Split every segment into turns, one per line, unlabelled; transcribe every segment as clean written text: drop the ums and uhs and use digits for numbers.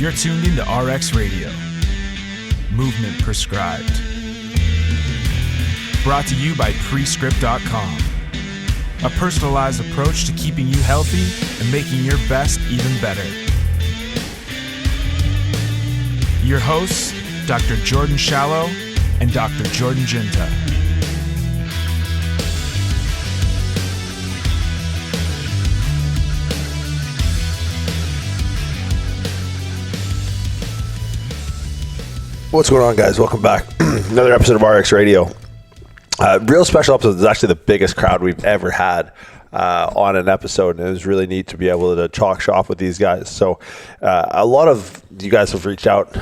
You're tuned into RX'd Radio. Movement prescribed. Brought to you by Prescript.com. A personalized approach to keeping you healthy and making your best even better. Your hosts, Dr. Jordan Shallow and Dr. Jordan Ginta.
What's going on, guys? Welcome back. Another episode of RX'd Radio. Real special episode. This is actually the biggest crowd we've ever had on an episode, and it was really neat to be able to talk shop with these guys. So a lot of you guys have reached out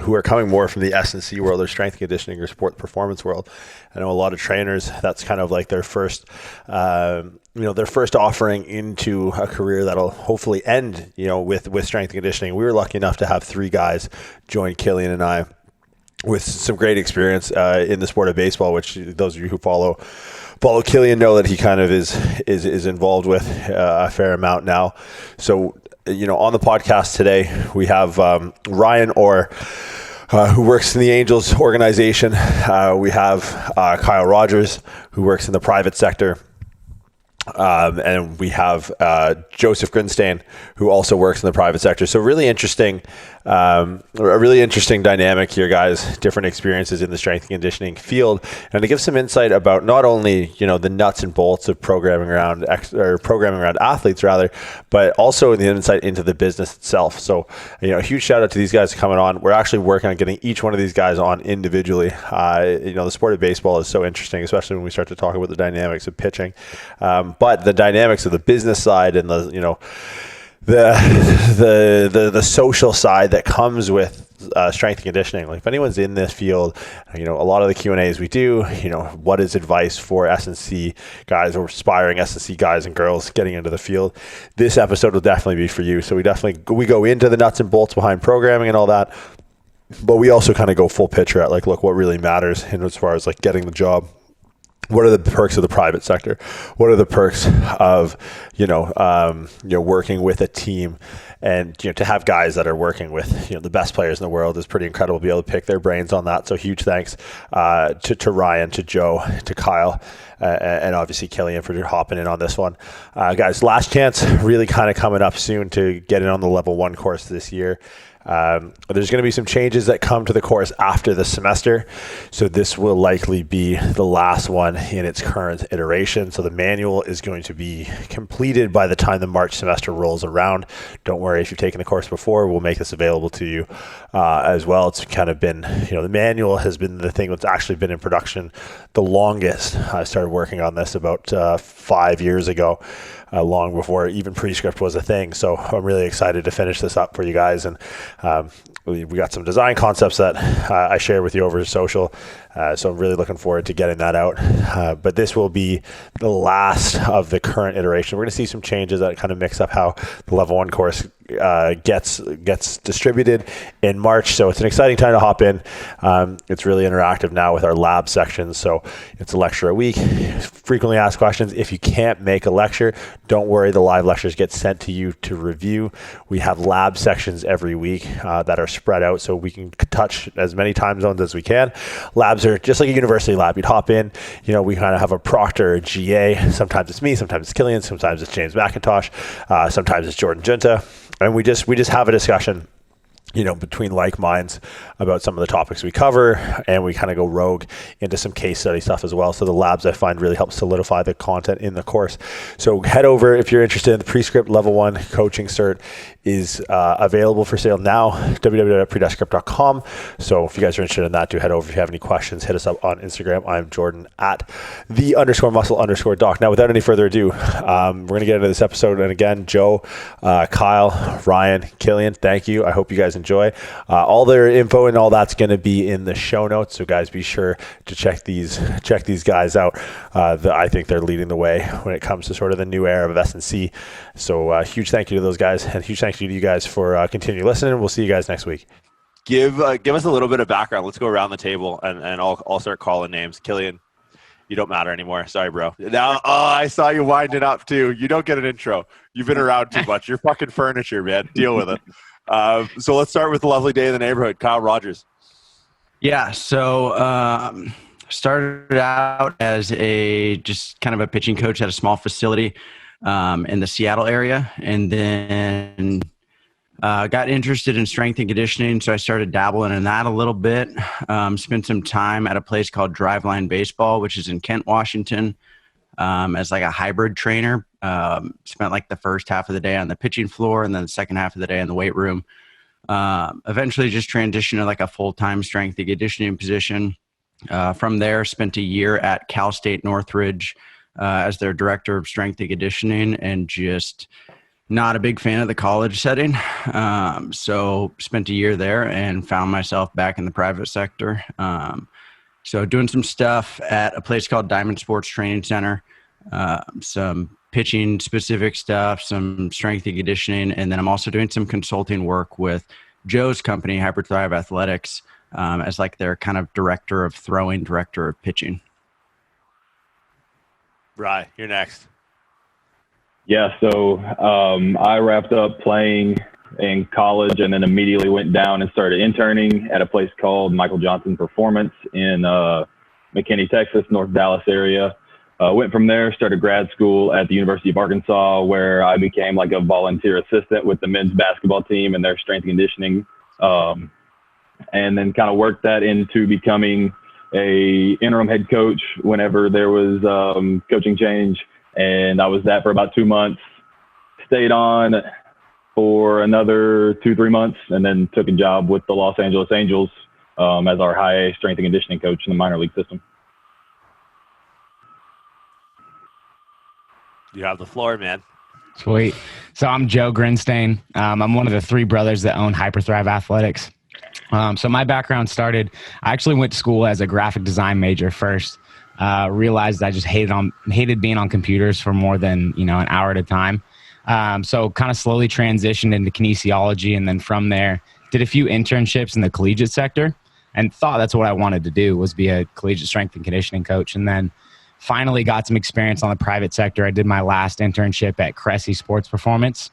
who are coming more from the S&C world, or strength and conditioning or sport performance world. I know a lot of trainers, that's kind of like their first their first offering into a career that'll hopefully end, with strength and conditioning. We were lucky enough to have three guys join Killian and I with some great experience in the sport of baseball, which those of you who follow Killian know that he kind of is involved with a fair amount now. So, on the podcast today, we have Ryan Orr, who works in the Angels organization. We have Kyle Rogers, who works in the private sector. And we have Joseph Grinstein, who also works in the private sector. So really interesting, a really interesting dynamic here, guys. Different experiences in the strength and conditioning field, and to give some insight about not only the nuts and bolts of programming around athletes, rather, but also the insight into the business itself. So a huge shout out to these guys coming on. We're actually working on getting each one of these guys on individually. The sport of baseball is so interesting, especially when we start to talk about the dynamics of pitching. But the dynamics of the business side and the social side that comes with strength and conditioning. Like if anyone's in this field, a lot of the Q&As we do, what is advice for S&C guys or aspiring S&C guys and girls getting into the field? This episode will definitely be for you. So we go into the nuts and bolts behind programming and all that, but we also kind of go full picture at look what really matters in as far as getting the job. What are the perks of the private sector? What are the perks of, working with a team, and, to have guys that are working with, the best players in the world is pretty incredible to be able to pick their brains on that. So huge thanks to Ryan, to Joe, to Kyle, and obviously Killian for hopping in on this one. Guys, last chance really kind of coming up soon to get in on the level 1 course this year. There's going to be some changes that come to the course after the semester. So this will likely be the last one in its current iteration. So the manual is going to be completed by the time the March semester rolls around. Don't worry if you've taken the course before, we'll make this available to you as well. It's kind of been, the manual has been the thing that's actually been in production the longest. I started working on this about 5 years ago. Long before even Prescript was a thing. So I'm really excited to finish this up for you guys. And we got some design concepts that I shared with you over social. So I'm really looking forward to getting that out. But this will be the last of the current iteration. We're going to see some changes that kind of mix up how the level 1 course gets distributed in March. So it's an exciting time to hop in. It's really interactive now with our lab sections. So it's a lecture a week, frequently asked questions. If you can't make a lecture, don't worry, the live lectures get sent to you to review. We have lab sections every week that are spread out so we can touch as many time zones as we can. Labs are just like a university lab. You'd hop in, we kind of have a proctor, a GA. Sometimes it's me, sometimes it's Killian, sometimes it's James McIntosh, sometimes it's Jordan Ginta. And we just have a discussion, between like minds about some of the topics we cover, and we kind of go rogue into some case study stuff as well. So the labs I find really help solidify the content in the course. So head over if you're interested. The Prescript Level 1 coaching cert is available for sale now, www.predescript.com. So if you guys are interested in that, do head over. If you have any questions, hit us up on Instagram. I'm Jordan at @the_muscle_doc. Now, without any further ado, we're going to get into this episode. And again, Joe, Kyle, Ryan, Killian, thank you. I hope you guys enjoy. All their info and all that's going to be in the show notes. So guys, be sure to check these guys out. I think they're leading the way when it comes to sort of the new era of S&C. So huge thank you to those guys, and huge thank you to you guys for continuing listening. We'll see you guys next week.
Give us a little bit of background. Let's go around the table and I'll start calling names. Killian, you don't matter anymore. Sorry, bro. Now, I saw you winding up too. You don't get an intro. You've been around too much. You're fucking furniture, man. Deal with it. So let's start with the lovely day in the neighborhood. Kyle Rogers.
Yeah, so started out as just kind of a pitching coach at a small facility in the Seattle area, and then got interested in strength and conditioning, so I started dabbling in that a little bit. Spent some time at a place called Driveline Baseball, which is in Kent, Washington, as like a hybrid trainer. Spent like the first half of the day on the pitching floor and then the second half of the day in the weight room. Eventually just transitioned to like a full-time strength and conditioning position. From there, spent a year at Cal State Northridge as their director of strength and conditioning, and just not a big fan of the college setting. So spent a year there and found myself back in the private sector. So doing some stuff at a place called Diamond Sports Training Center, some pitching specific stuff, some strength and conditioning. And then I'm also doing some consulting work with Joe's company, Hyperthrive Athletics, as like their kind of director of throwing, director of pitching.
Rye, you're next.
Yeah, so I wrapped up playing in college and then immediately went down and started interning at a place called Michael Johnson Performance in McKinney, Texas, North Dallas area. Went from there, started grad school at the University of Arkansas, where I became like a volunteer assistant with the men's basketball team and their strength and conditioning. And then kind of worked that into becoming a interim head coach whenever there was coaching change. And I was that for about 2 months, stayed on for another 2-3 months, and then took a job with the Los Angeles Angels as our high A strength and conditioning coach in the minor league system.
You have the floor, man.
Sweet. So I'm Joe Grinstain. I'm one of the 3 brothers that own Hyperthrive Athletics. So my background started, I actually went to school as a graphic design major first. Realized I just hated being on computers for more than, an hour at a time. So kind of slowly transitioned into kinesiology. And then from there, did a few internships in the collegiate sector and thought that's what I wanted to do, was be a collegiate strength and conditioning coach. And then finally got some experience on the private sector. I did my last internship at Cressy Sports Performance.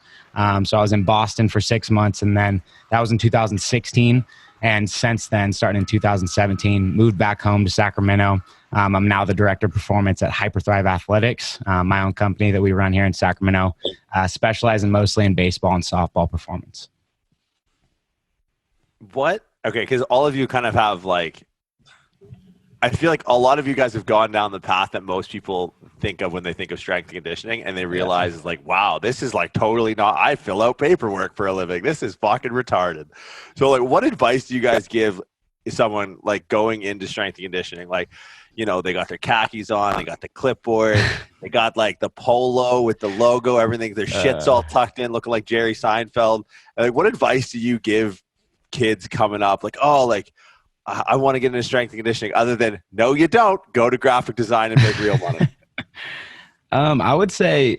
So I was in Boston for 6 months, and then that was in 2016. And since then, starting in 2017, moved back home to Sacramento. I'm now the director of performance at Hyperthrive Athletics, my own company that we run here in Sacramento, specializing mostly in baseball and softball performance.
What? Okay, because all of you kind of have like, I feel like a lot of you guys have gone down the path that most people think of when they think of strength and conditioning, and they realize it's like, wow, this is like totally not, I fill out paperwork for a living. This is fucking retarded. So like, what advice do you guys give someone like going into strength and conditioning? Like, they got their khakis on, they got the clipboard, they got like the polo with the logo, everything, their shit's all tucked in, looking like Jerry Seinfeld. Like, what advice do you give kids coming up? Like, oh, like, I want to get into strength and conditioning, other than, no, you don't. Go to graphic design and make real money.
I would say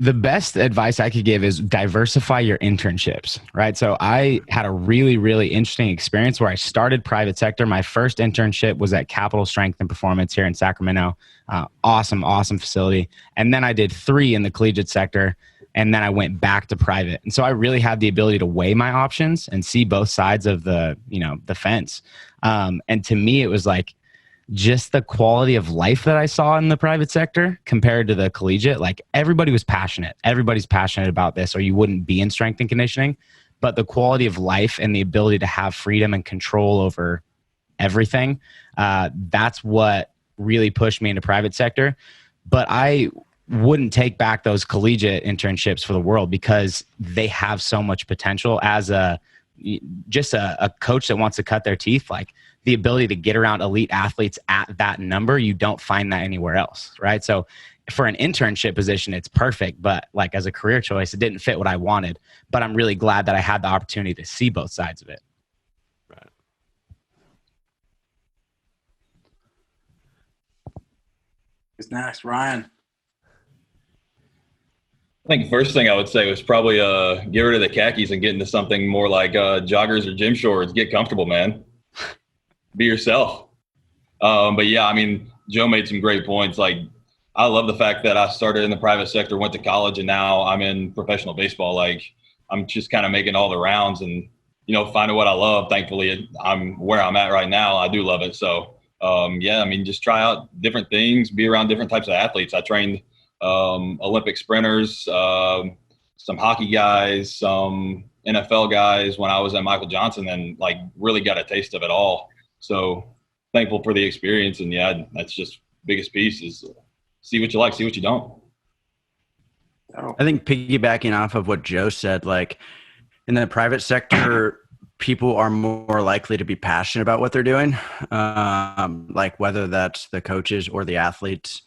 the best advice I could give is diversify your internships, right? So I had a really, really interesting experience where I started private sector. My first internship was at Capital Strength and Performance here in Sacramento. Awesome facility. And then I did 3 in the collegiate sector. And then I went back to private. And so I really had the ability to weigh my options and see both sides of the fence. And to me, it was like just the quality of life that I saw in the private sector compared to the collegiate. Like, everybody was passionate. Everybody's passionate about this, or you wouldn't be in strength and conditioning. But the quality of life and the ability to have freedom and control over everything, that's what really pushed me into private sector. But I wouldn't take back those collegiate internships for the world, because they have so much potential as a coach that wants to cut their teeth. Like, the ability to get around elite athletes at that number, you don't find that anywhere else, right? So for an internship position, it's perfect, but like as a career choice, it didn't fit what I wanted. But I'm really glad that I had the opportunity to see both sides of it.
Right.
Who's next? Ryan.
I think the first thing I would say was probably get rid of the khakis and get into something more like joggers or gym shorts. Get comfortable, man. Be yourself. But yeah, I mean, Joe made some great points. Like, I love the fact that I started in the private sector, went to college, and now I'm in professional baseball. Like, I'm just kind of making all the rounds and, finding what I love. Thankfully, I'm where I'm at right now. I do love it. So, just try out different things, be around different types of athletes. I trained Olympic sprinters, some hockey guys, some NFL guys when I was at Michael Johnson, and like really got a taste of it all. So thankful for the experience. And yeah, that's just biggest piece is see what you like, see what you don't.
I think piggybacking off of what Joe said, like in the private sector, people are more likely to be passionate about what they're doing. Like whether that's the coaches or the athletes.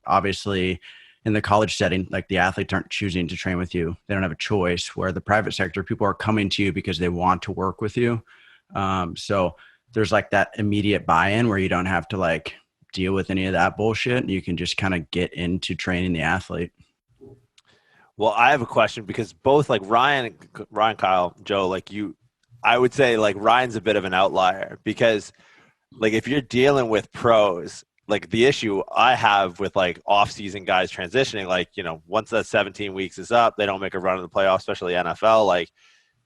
Obviously in the college setting, like the athletes aren't choosing to train with you. They don't have a choice, where the private sector, people are coming to you because they want to work with you. So there's like that immediate buy-in where you don't have to like deal with any of that bullshit. You can just kind of get into training the athlete.
Well, I have a question because both like Ryan, Kyle, Joe, like I would say like Ryan's a bit of an outlier because like if you're dealing with pros, like the issue I have with like off-season guys transitioning, like, once that 17 weeks is up, they don't make a run in the playoffs, especially NFL, like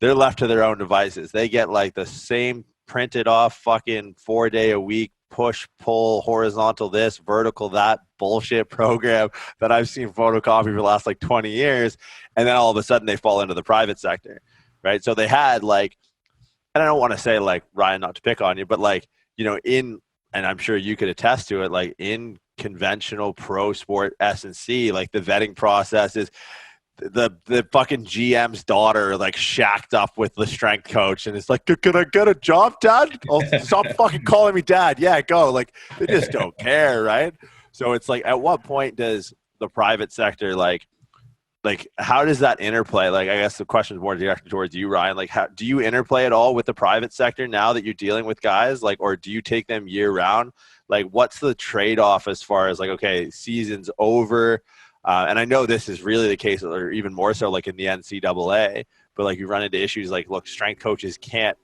they're left to their own devices. They get like the same printed off fucking 4-day-a-week push, pull, horizontal this, vertical that bullshit program that I've seen photocopy for the last like 20 years. And then all of a sudden they fall into the private sector, right? So they had like, and I don't want to say like, Ryan, not to pick on you, but like, and I'm sure you could attest to it, like in conventional pro sport S&C, like the vetting process is the fucking GM's daughter like shacked up with the strength coach, and it's like, can I get a job, Dad? Oh, stop fucking calling me Dad. Yeah, go. Like they just don't care, right? So it's like, at what point does the private sector like how does that interplay? Like, I guess the question is more directed towards you, Ryan. Like, how do you interplay at all with the private sector now that you're dealing with guys? Like, or do you take them year round? Like, what's the trade-off as far as like, okay, season's over, and I know this is really the case, or even more so, like in the NCAA. But like, you run into issues like, look, strength coaches can't,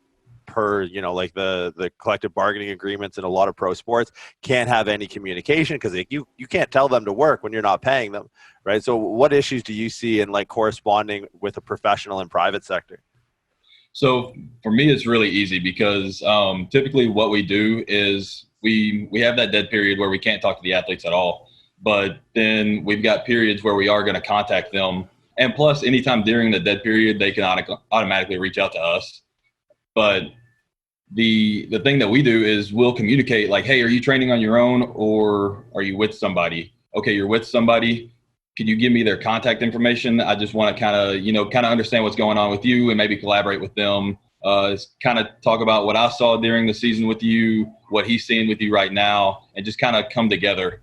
per like the collective bargaining agreements in a lot of pro sports, can't have any communication because you can't tell them to work when you're not paying them, right? So what issues do you see in like corresponding with a professional and private sector?
So for me, it's really easy because typically what we do is we have that dead period where we can't talk to the athletes at all, but then we've got periods where we are going to contact them, and plus anytime during the dead period they can automatically reach out to us. But the thing that we do is we'll communicate like, hey, are you training on your own or are you with somebody? Okay, you're with somebody. Can you give me their contact information? I just want to kind of understand what's going on with you and maybe collaborate with them. Kind of talk about what I saw during the season with you, what he's seeing with you right now, and just kind of come together.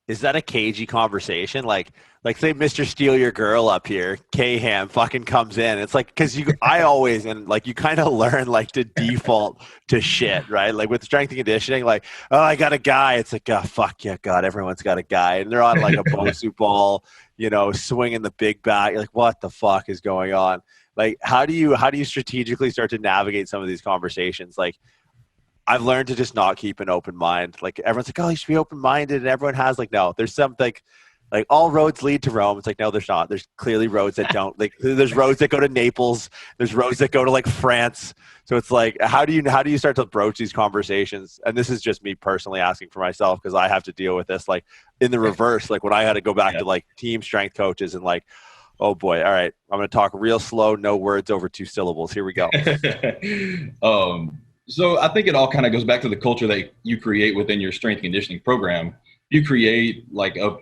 Is that a cagey conversation? Like say Mr. Steal Your Girl up here, K-Ham fucking comes in. It's like, cause I always, and like, you kind of learn like to default to shit, right? Like with strength and conditioning, like, oh, I got a guy. It's like, oh, fuck yeah, God, everyone's got a guy. And they're on like a Bosu ball, swinging the big bat. You're like, what the fuck is going on? Like, how do you strategically start to navigate some of these conversations? Like, I've learned to just not keep an open mind. Like everyone's like, oh, you should be open-minded. And everyone has like, no, there's something like all roads lead to Rome. It's like, no, there's not. There's clearly roads that don't. Like there's roads that go to Naples. There's roads that go to like France. So it's like, how do you start to broach these conversations? And this is just me personally asking for myself because I have to deal with this. Like in the reverse, like when I had to go back to like team strength coaches and like, oh boy, all right, I'm going to talk real slow, no words over 2 syllables. Here we go.
So I think it all kind of goes back to the culture that you create within your strength conditioning program. You create like a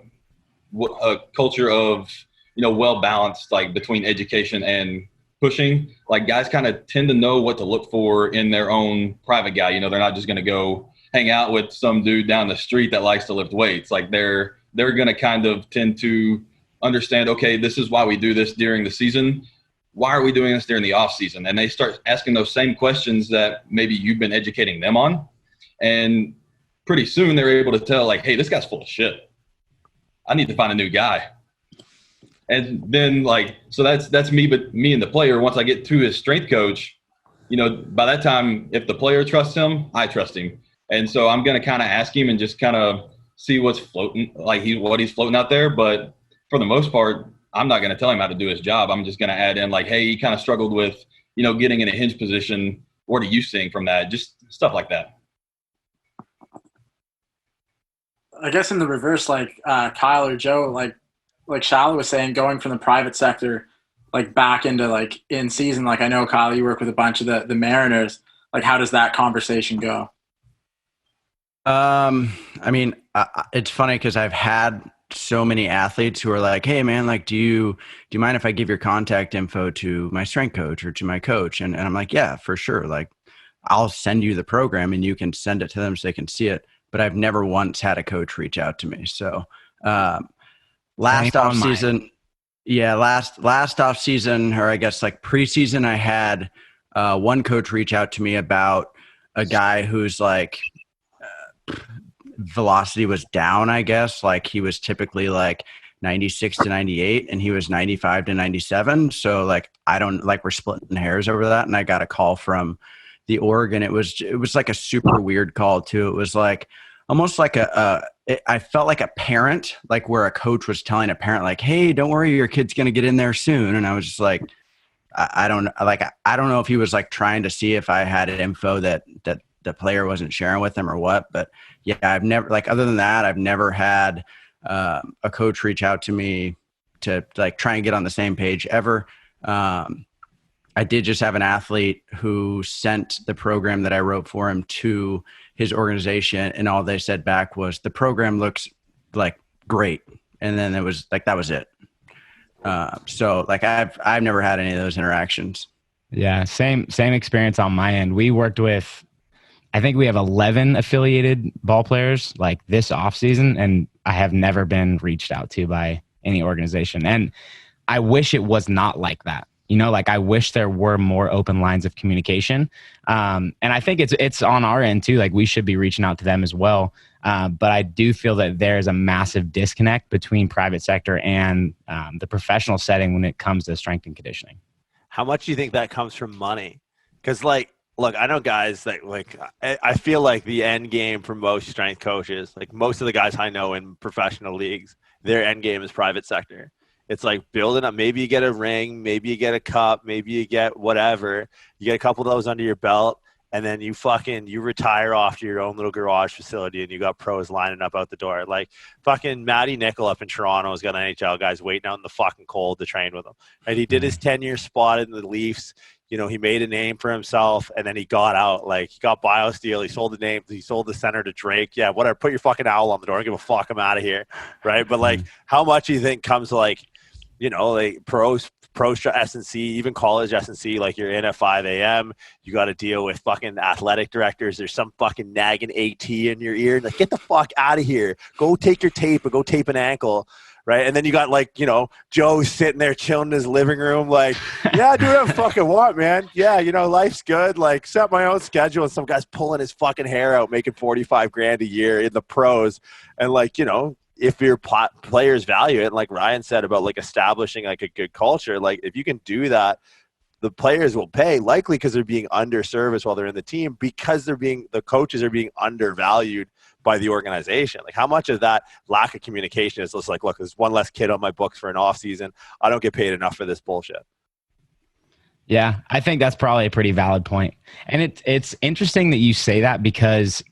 culture of, well-balanced, like between education and pushing. Like guys kind of tend to know what to look for in their own private guy. They're not just going to go hang out with some dude down the street that likes to lift weights. Like they're going to kind of tend to understand, okay, this is why we do this during the season. Why are we doing this during the off season? And they start asking those same questions that maybe you've been educating them on. And pretty soon they're able to tell like, hey, this guy's full of shit. I need to find a new guy. And then like, so that's me, but me and the player, once I get to his strength coach, by that time, if the player trusts him, I trust him. And so I'm going to kind of ask him and just kind of see what's floating, like what he's floating out there. But for the most part, I'm not going to tell him how to do his job. I'm just going to add in like, hey, he kind of struggled with, getting in a hinge position. What are you seeing from that? Just stuff like that.
I guess in the reverse, like Kyle or Joe, like Shallow was saying, going from the private sector, like back into like in season, like I know Kyle, you work with a bunch of the Mariners. Like, how does that conversation go?
I mean, it's funny because I've had so many athletes who are like, hey man, like, do you mind if I give your contact info to my strength coach or to my coach? And I'm like, yeah, for sure. Like, I'll send you the program and you can send it to them so they can see it. But I've never once had a coach reach out to me. So, last off season, or I guess like preseason, I had one coach reach out to me about a guy who's like velocity was down, I guess. Like he was typically like 96 to 98 and he was 95 to 97. So like, we're splitting hairs over that. And I got a call from the org and it was like a super weird call too. It was like almost like I felt like a parent, like where a coach was telling a parent like, hey, don't worry, your kid's going to get in there soon. And I was just like, I don't know if he was like trying to see if I had info that the player wasn't sharing with him or what, but yeah, I've never, like, other than that, I've never had a coach reach out to me to like try and get on the same page ever. I did just have an athlete who sent the program that I wrote for him to his organization, and all they said back was, the program looks like great. And then it was like, that was it. So like I've never had any of those interactions.
Yeah. Same experience on my end. We worked with, I think we have 11 affiliated ball players like this off season, and I have never been reached out to by any organization. And I wish it was not like that. Like I wish there were more open lines of communication. And I think it's on our end too. Like we should be reaching out to them as well. But I do feel that there's a massive disconnect between private sector and the professional setting when it comes to strength and conditioning.
How much do you think that comes from money? Because like, look, I know guys that like, I feel like the end game for most strength coaches, like most of the guys I know in professional leagues, their end game is private sector. It's like building up. Maybe you get a ring, maybe you get a cup, maybe you get whatever. You get a couple of those under your belt, and then you retire off to your own little garage facility, and you got pros lining up out the door. Like fucking Matty Nickel up in Toronto has got NHL guys waiting out in the fucking cold to train with him. Right? He did his 10-year spot in the Leafs. He made a name for himself, and then he got out. Like, he got BioSteel. He sold the name. He sold the center to Drake. Yeah, whatever. Put your fucking owl on the door. I don't give a fuck. I'm out of here. Right? But, like, how much do you think comes to, like, like pro S&C, even college S&C, like you're in at 5 a.m., you got to deal with fucking athletic directors. There's some fucking nagging AT in your ear. Like, get the fuck out of here. Go take your tape or go tape an ankle. Right. And then you got like, Joe sitting there chilling in his living room. Like, yeah, do whatever I fucking want, man. Yeah. Life's good. Like, set my own schedule. And some guy's pulling his fucking hair out, making $45,000 a year in the pros. And like, if your players value it, like Ryan said about like establishing like a good culture, like if you can do that, the players will pay, likely because they're being underserviced while they're in the team, because the coaches are being undervalued by the organization. Like, how much of that lack of communication is just like, look, there's one less kid on my books for an off season. I don't get paid enough for this bullshit.
Yeah, I think that's probably a pretty valid point. And it's interesting that you say that, because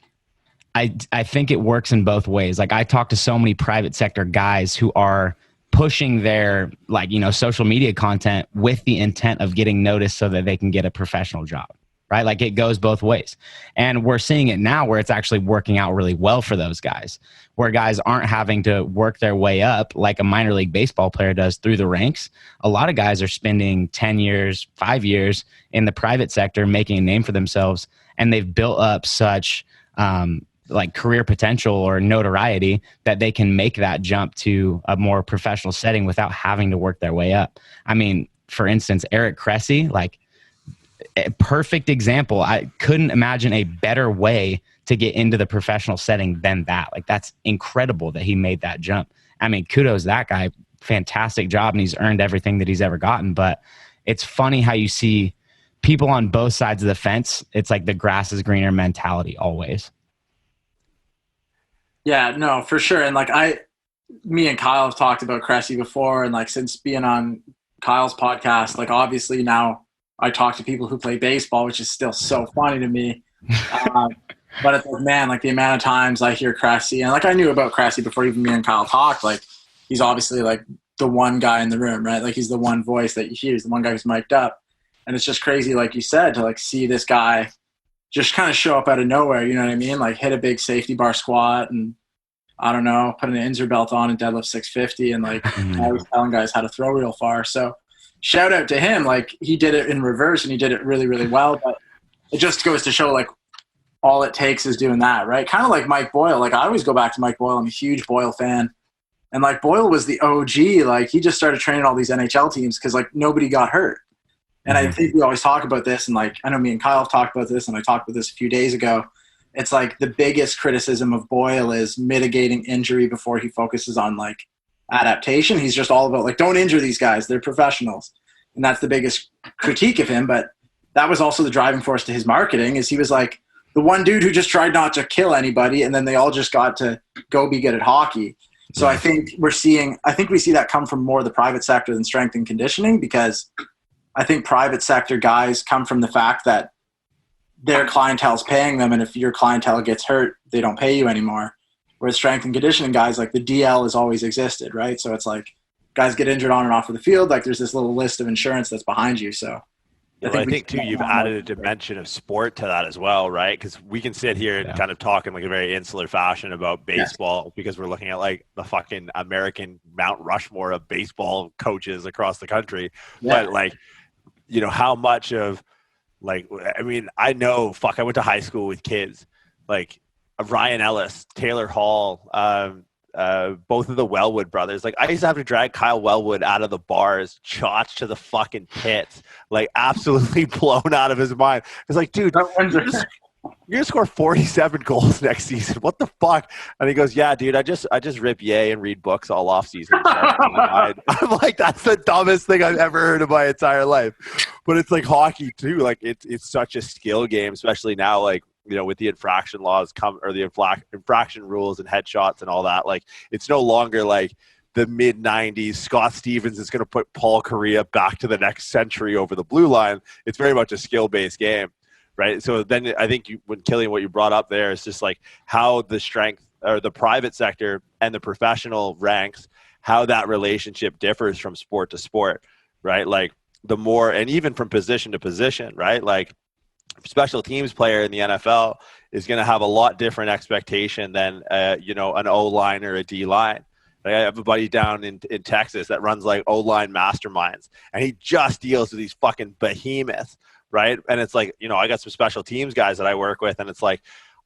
I think it works in both ways. Like, I talk to so many private sector guys who are pushing their social media content with the intent of getting noticed so that they can get a professional job, right? Like, it goes both ways. And we're seeing it now where it's actually working out really well for those guys, where guys aren't having to work their way up like a minor league baseball player does through the ranks. A lot of guys are spending 10 years, 5 years in the private sector, making a name for themselves. And they've built up such like career potential or notoriety that they can make that jump to a more professional setting without having to work their way up. I mean, for instance, Eric Cressy, like, a perfect example. I couldn't imagine a better way to get into the professional setting than that. Like, that's incredible that he made that jump. I mean, kudos to that guy. Fantastic job. And he's earned everything that he's ever gotten. But it's funny how you see people on both sides of the fence. It's like the grass is greener mentality always.
Yeah, no, for sure. And like, me and Kyle have talked about Cressy before, and like since being on Kyle's podcast, like obviously now I talk to people who play baseball, which is still so funny to me. But it's like, man, like the amount of times I hear Cressy, and like I knew about Cressy before even me and Kyle talked, like he's obviously like the one guy in the room, right? Like he's the one voice that you hear, he's the one guy who's mic'd up. And it's just crazy, like you said, to like see this guy just kind of show up out of nowhere, you know what I mean? Like hit a big safety bar squat and I don't know, put an Inzer belt on and deadlift 650 and like I was telling guys how to throw real far. So shout out to him. Like he did it in reverse and he did it really, really well. But it just goes to show like all it takes is doing that, right? Kind of like Mike Boyle. Like I always go back to Mike Boyle. I'm a huge Boyle fan. And like Boyle was the OG. Like he just started training all these NHL teams because like nobody got hurt. And I think we always talk about this, and like I know me and Kyle have talked about this, and I talked about this a few days ago. It's like the biggest criticism of Boyle is mitigating injury before he focuses on like adaptation. He's just all about like, don't injure these guys, they're professionals, and that's the biggest critique of him. But that was also the driving force to his marketing. Is he was like the one dude who just tried not to kill anybody, and then they all just got to go be good at hockey. So I think we see that come from more the private sector than strength and conditioning, because I think private sector guys come from the fact that their clientele's paying them, and if your clientele gets hurt, they don't pay you anymore. Whereas strength and conditioning guys, like the DL has always existed, right? So it's like guys get injured on and off of the field, like there's this little list of insurance that's behind you. So
I think too, you've added a dimension of sport to that as well, right? Because we can sit here and kind of talk in like a very insular fashion about baseball because we're looking at like the fucking American Mount Rushmore of baseball coaches across the country. Yeah. But like, you know, how much of like, I mean, I know, I went to high school with kids like Ryan Ellis, Taylor Hall, both of the Wellwood brothers. Like I used to have to drag Kyle Wellwood out of the bars, chotch to the fucking pits, like absolutely blown out of his mind. It's like, dude, you're gonna score 47 goals next season. What the fuck? And he goes, yeah, dude, I just rip yay and read books all off season. I'm like, that's the dumbest thing I've ever heard in my entire life. But it's like hockey too. Like it's such a skill game, especially now, like, you know, with the infraction laws or the infraction rules and headshots and all that. Like it's no longer like the mid 90s Scott Stevens is going to put Paul Correa back to the next century over the blue line. It's very much a skill-based game. Right. So then I think when Killian, what you brought up there is just like how the strength or the private sector and the professional ranks, how that relationship differs from sport to sport. Right. Like the more, and even from position to position, right? Like special teams player in the NFL is going to have a lot different expectation than, you know, an O-line or a D-line. Like I have a buddy down in Texas that runs like O-line masterminds, and he just deals with these fucking behemoths. Right. And it's like, you know, I got some special teams guys that I work with, and it's like,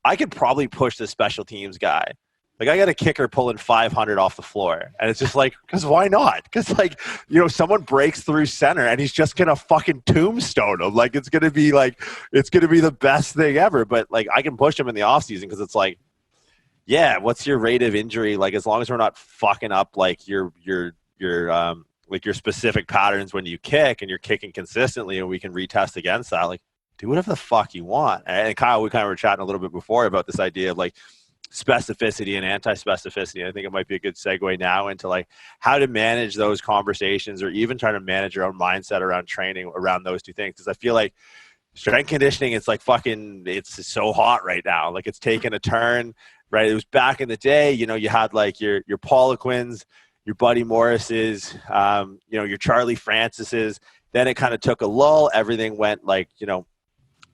I could probably push the special teams guy. Like I got a kicker pulling 500 off the floor, and it's just like, because why not? Because like, you know, someone breaks through center and he's just going to fucking tombstone him. Like, it's going to be the best thing ever. But like, I can push him in the off season because it's like, yeah, what's your rate of injury? Like, as long as we're not fucking up, like your specific patterns when you kick and you're kicking consistently, and we can retest against that. Like, do whatever the fuck you want. And Kyle, we kind of were chatting a little bit before about this idea of like specificity and anti-specificity. I think it might be a good segue now into like how to manage those conversations, or even trying to manage your own mindset around training around those two things. Because I feel like strength conditioning, it's like fucking, it's so hot right now. Like it's taken a turn, right? It was back in the day, you know, you had like your Poliquins, your Buddy Morris's, you know, your Charlie Francis's. Then it kind of took a lull. Everything went like, you know,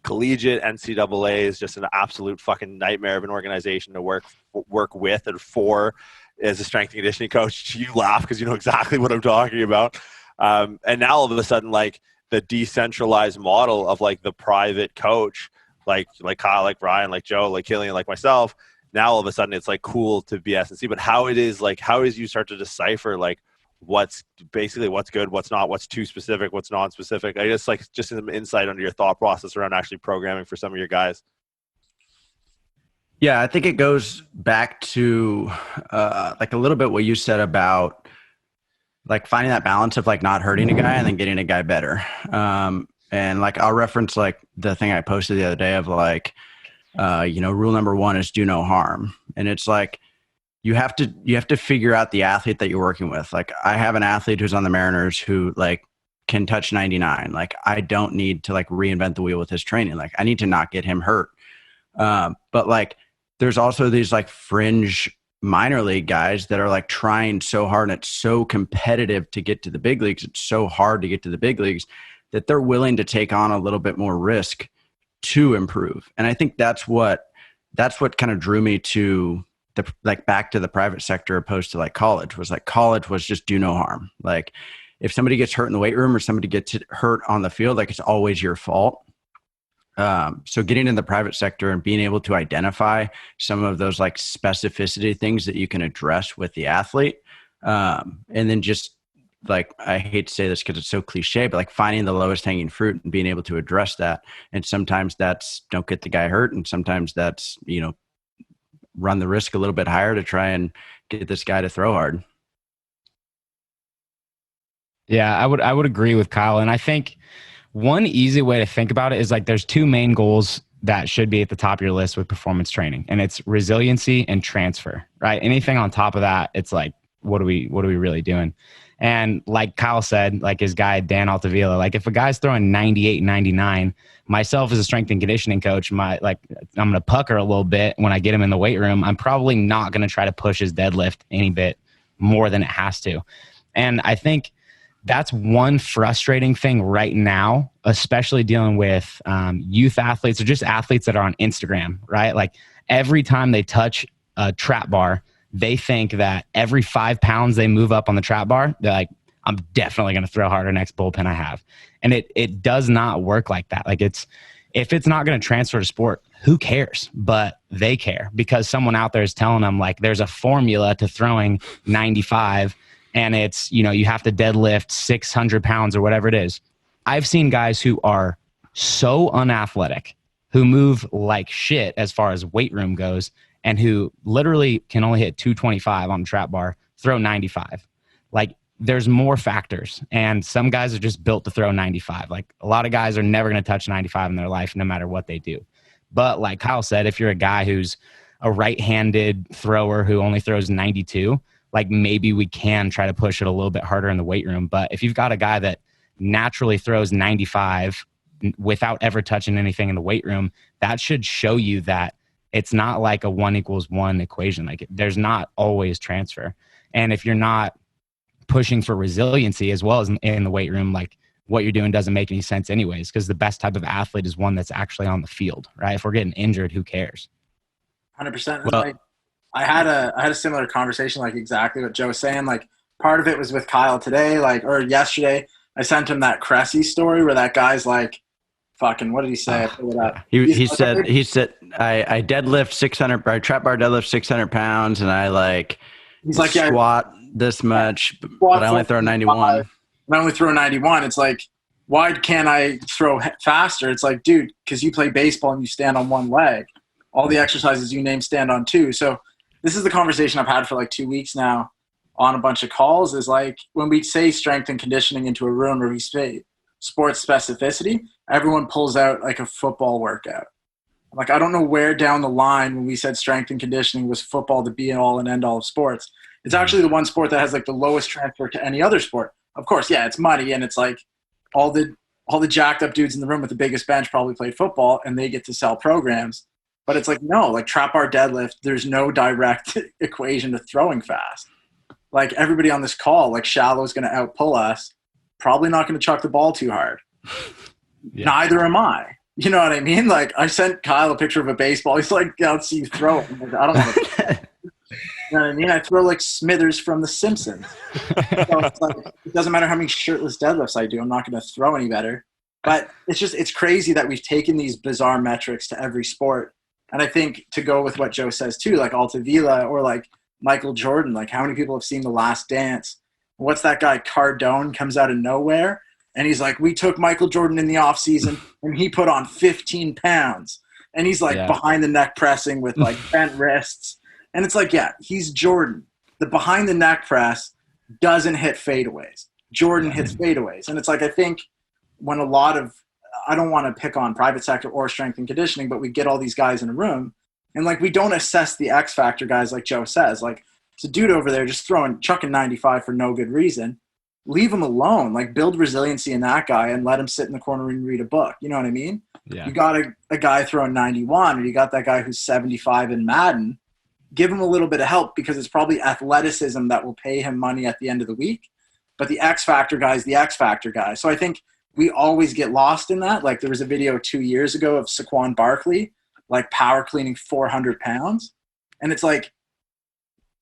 collegiate. NCAA is just an absolute fucking nightmare of an organization to work with and for as a strength and conditioning coach. You laugh because you know exactly what I'm talking about. And now all of a sudden, like the decentralized model of like the private coach, like Kyle, like Ryan, like Joe, like Killian, like myself, now all of a sudden it's like cool to be S&C. But how is you start to decipher like what's good, what's not, what's too specific, what's non-specific? I guess like just some insight under your thought process around actually programming for some of your guys.
Yeah, I think it goes back to like a little bit what you said about like finding that balance of like not hurting a guy and then getting a guy better. And like I'll reference like the thing I posted the other day of like, you know, rule number 1 is do no harm. And it's like, you have to figure out the athlete that you're working with. Like I have an athlete who's on the Mariners who like can touch 99. Like I don't need to like reinvent the wheel with his training. Like I need to not get him hurt. But like there's also these like fringe minor league guys that are like trying so hard, and it's so competitive to get to the big leagues. It's so hard to get to the big leagues that they're willing to take on a little bit more risk to improve. And I think that's what kind of drew me to the, like back to the private sector opposed to like college was just do no harm. Like if somebody gets hurt in the weight room or somebody gets hurt on the field, like it's always your fault. So getting in the private sector and being able to identify some of those like specificity things that you can address with the athlete. And then just like, I hate to say this because it's so cliche, but like finding the lowest hanging fruit and being able to address that. And sometimes that's don't get the guy hurt. And sometimes that's, you know, run the risk a little bit higher to try and get this guy to throw hard.
Yeah, I would agree with Kyle. And I think one easy way to think about it is like there's two main goals that should be at the top of your list with performance training, and it's resiliency and transfer, right? Anything on top of that, it's like, what are we really doing? And like Kyle said, like his guy, Dan Altavilla, like if a guy's throwing 98, 99, myself as a strength and conditioning coach, I'm going to pucker a little bit when I get him in the weight room. I'm probably not going to try to push his deadlift any bit more than it has to. And I think that's one frustrating thing right now, especially dealing with youth athletes or just athletes that are on Instagram, right? Like every time they touch a trap bar, they think that every 5 pounds they move up on the trap bar, they're like, I'm definitely going to throw harder next bullpen I have. And it does not work like that. Like if it's not going to transfer to sport, who cares? But they care because someone out there is telling them like there's a formula to throwing 95 and it's, you know, you have to deadlift 600 pounds or whatever it is. I've seen guys who are so unathletic, who move like shit as far as weight room goes, and who literally can only hit 225 on the trap bar, throw 95. Like there's more factors, and some guys are just built to throw 95. Like a lot of guys are never going to touch 95 in their life, no matter what they do. But like Kyle said, if you're a guy who's a right-handed thrower who only throws 92, like maybe we can try to push it a little bit harder in the weight room. But if you've got a guy that naturally throws 95 without ever touching anything in the weight room, that should show you that it's not like a 1 = 1 equation. Like there's not always transfer. And if you're not pushing for resiliency as well as in the weight room, like what you're doing doesn't make any sense anyways, because the best type of athlete is one that's actually on the field, right? If we're getting injured, who cares?
100%.
Well,
like, I had a similar conversation, like exactly what Joe was saying. Like part of it was with Kyle today, like, or yesterday. I sent him that Cressy story where that guy's like, fucking, what did he say?
He said I deadlift 600, I trap bar deadlift 600 pounds, and I squat this much, but I only throw 91.
And I only throw 91. It's like, why can't I throw faster? It's like, dude, because you play baseball and you stand on one leg. All the exercises you name stand on two. So this is the conversation I've had for like 2 weeks now on a bunch of calls, is like when we say strength and conditioning into a room, or we say sports specificity, everyone pulls out like a football workout. Like, I don't know where down the line when we said strength and conditioning was football the be all and end all of sports. It's actually the one sport that has like the lowest transfer to any other sport. Of course, yeah, it's muddy, and it's like all the jacked up dudes in the room with the biggest bench probably played football and they get to sell programs. But it's like, no, like trap bar deadlift, there's no direct equation to throwing fast. Like everybody on this call, like shallow is going to outpull us. Probably not going to chuck the ball too hard. Yeah. Neither am I. You know what I mean? Like I sent Kyle a picture of a baseball. He's like, yeah, let's see you throw it. Like, I don't know. You know what I mean? I throw like Smithers from The Simpsons. So it's like, it doesn't matter how many shirtless deadlifts I do. I'm not going to throw any better. But it's crazy that we've taken these bizarre metrics to every sport. And I think to go with what Joe says too, like Altavilla or like Michael Jordan, like how many people have seen The Last Dance? What's that guy, Cardone, comes out of nowhere? And he's like, we took Michael Jordan in the offseason and he put on 15 pounds. And he's like behind the neck pressing with like bent wrists. And it's like, yeah, he's Jordan. The behind the neck press doesn't hit fadeaways. Jordan hits fadeaways. And it's like, I think when a lot of, I don't want to pick on private sector or strength and conditioning, but we get all these guys in a room and like we don't assess the X factor guys, like Joe says. Like It's a dude over there just chucking 95 for no good reason. Leave him alone. Like, build resiliency in that guy and let him sit in the corner and read a book. You know what I mean?
Yeah.
You got a guy throwing 91, or you got that guy who's 75 in Madden. Give him a little bit of help, because it's probably athleticism that will pay him money at the end of the week. But the X Factor guy is the X Factor guy. So I think we always get lost in that. Like, there was a video 2 years ago of Saquon Barkley, like, power cleaning 400 pounds. And it's like,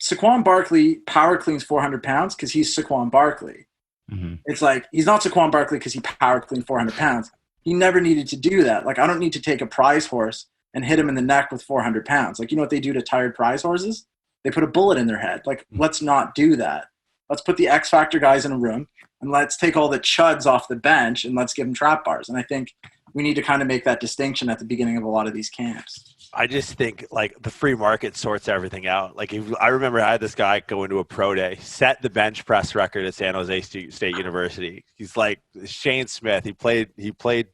Saquon Barkley power cleans 400 pounds because he's Saquon Barkley. Mm-hmm. It's like, he's not Saquon Barkley because he power cleaned 400 pounds. He never needed to do that. Like, I don't need to take a prize horse and hit him in the neck with 400 pounds. Like, you know what they do to tired prize horses? They put a bullet in their head. Like, let's not do that. Let's put the X Factor guys in a room, and let's take all the chuds off the bench, and let's give them trap bars. And I think we need to kind of make that distinction at the beginning of a lot of these camps.
I just think, like, the free market sorts everything out. Like, I remember I had this guy go into a pro day, set the bench press record at San Jose State University. He's like Shane Smith. He played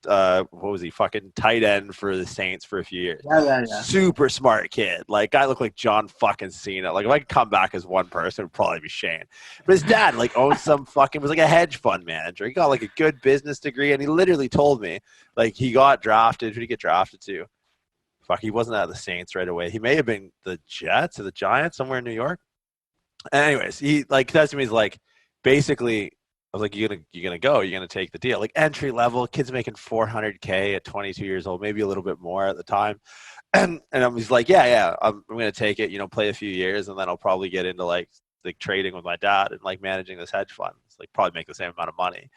what was he, fucking tight end for the Saints for a few years.
Yeah.
Super smart kid. Like, guy looked like John fucking Cena. Like, if I could come back as one person, it would probably be Shane. But his dad, like, owned some fucking, was like a hedge fund manager. He got like a good business degree, and he literally told me, like, he got drafted. Who did he get drafted to? Fuck, he wasn't out of the Saints right away. He may have been the Jets or the Giants, somewhere in New York. Anyways, he like says to me, he's like, basically, I was like, you're gonna go, you're gonna take the deal. Like, entry level, kids making $400K at 22 years old, maybe a little bit more at the time. And he's like, yeah, I'm gonna take it, play a few years, and then I'll probably get into like trading with my dad and like managing this hedge fund. It's like probably make the same amount of money.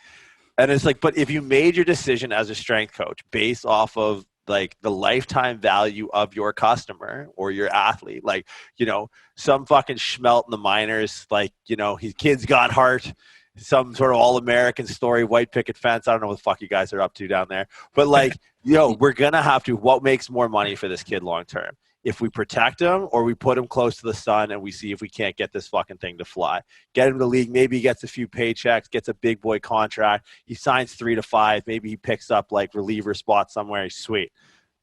And it's like, but if you made your decision as a strength coach based off of like the lifetime value of your customer or your athlete, like, some fucking schmelt in the minors, like, his kids got heart, some sort of all-American story, white picket fence. I don't know what the fuck you guys are up to down there, but like, we're going to have to, what makes more money for this kid long-term? If we protect him or we put him close to the sun and we see if we can't get this fucking thing to fly. Get him to the league. Maybe he gets a few paychecks, gets a big boy contract. He signs 3 to 5. Maybe he picks up like reliever spot somewhere. He's sweet.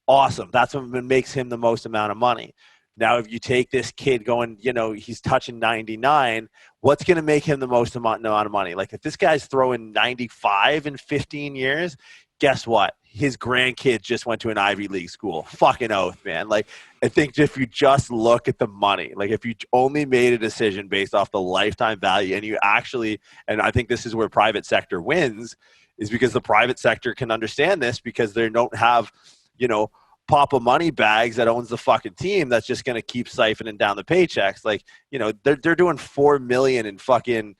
Awesome. That's what makes him the most amount of money. Now, if you take this kid going, he's touching 99, what's going to make him the most amount of money? Like, if this guy's throwing 95 in 15 years, guess what? His grandkid just went to an Ivy League school. Fucking oath, man. Like, I think if you just look at the money, like if you only made a decision based off the lifetime value, and you actually, and I think this is where private sector wins, is because the private sector can understand this because they don't have, Papa Money Bags that owns the fucking team that's just going to keep siphoning down the paychecks. Like, they're doing $4 million in fucking,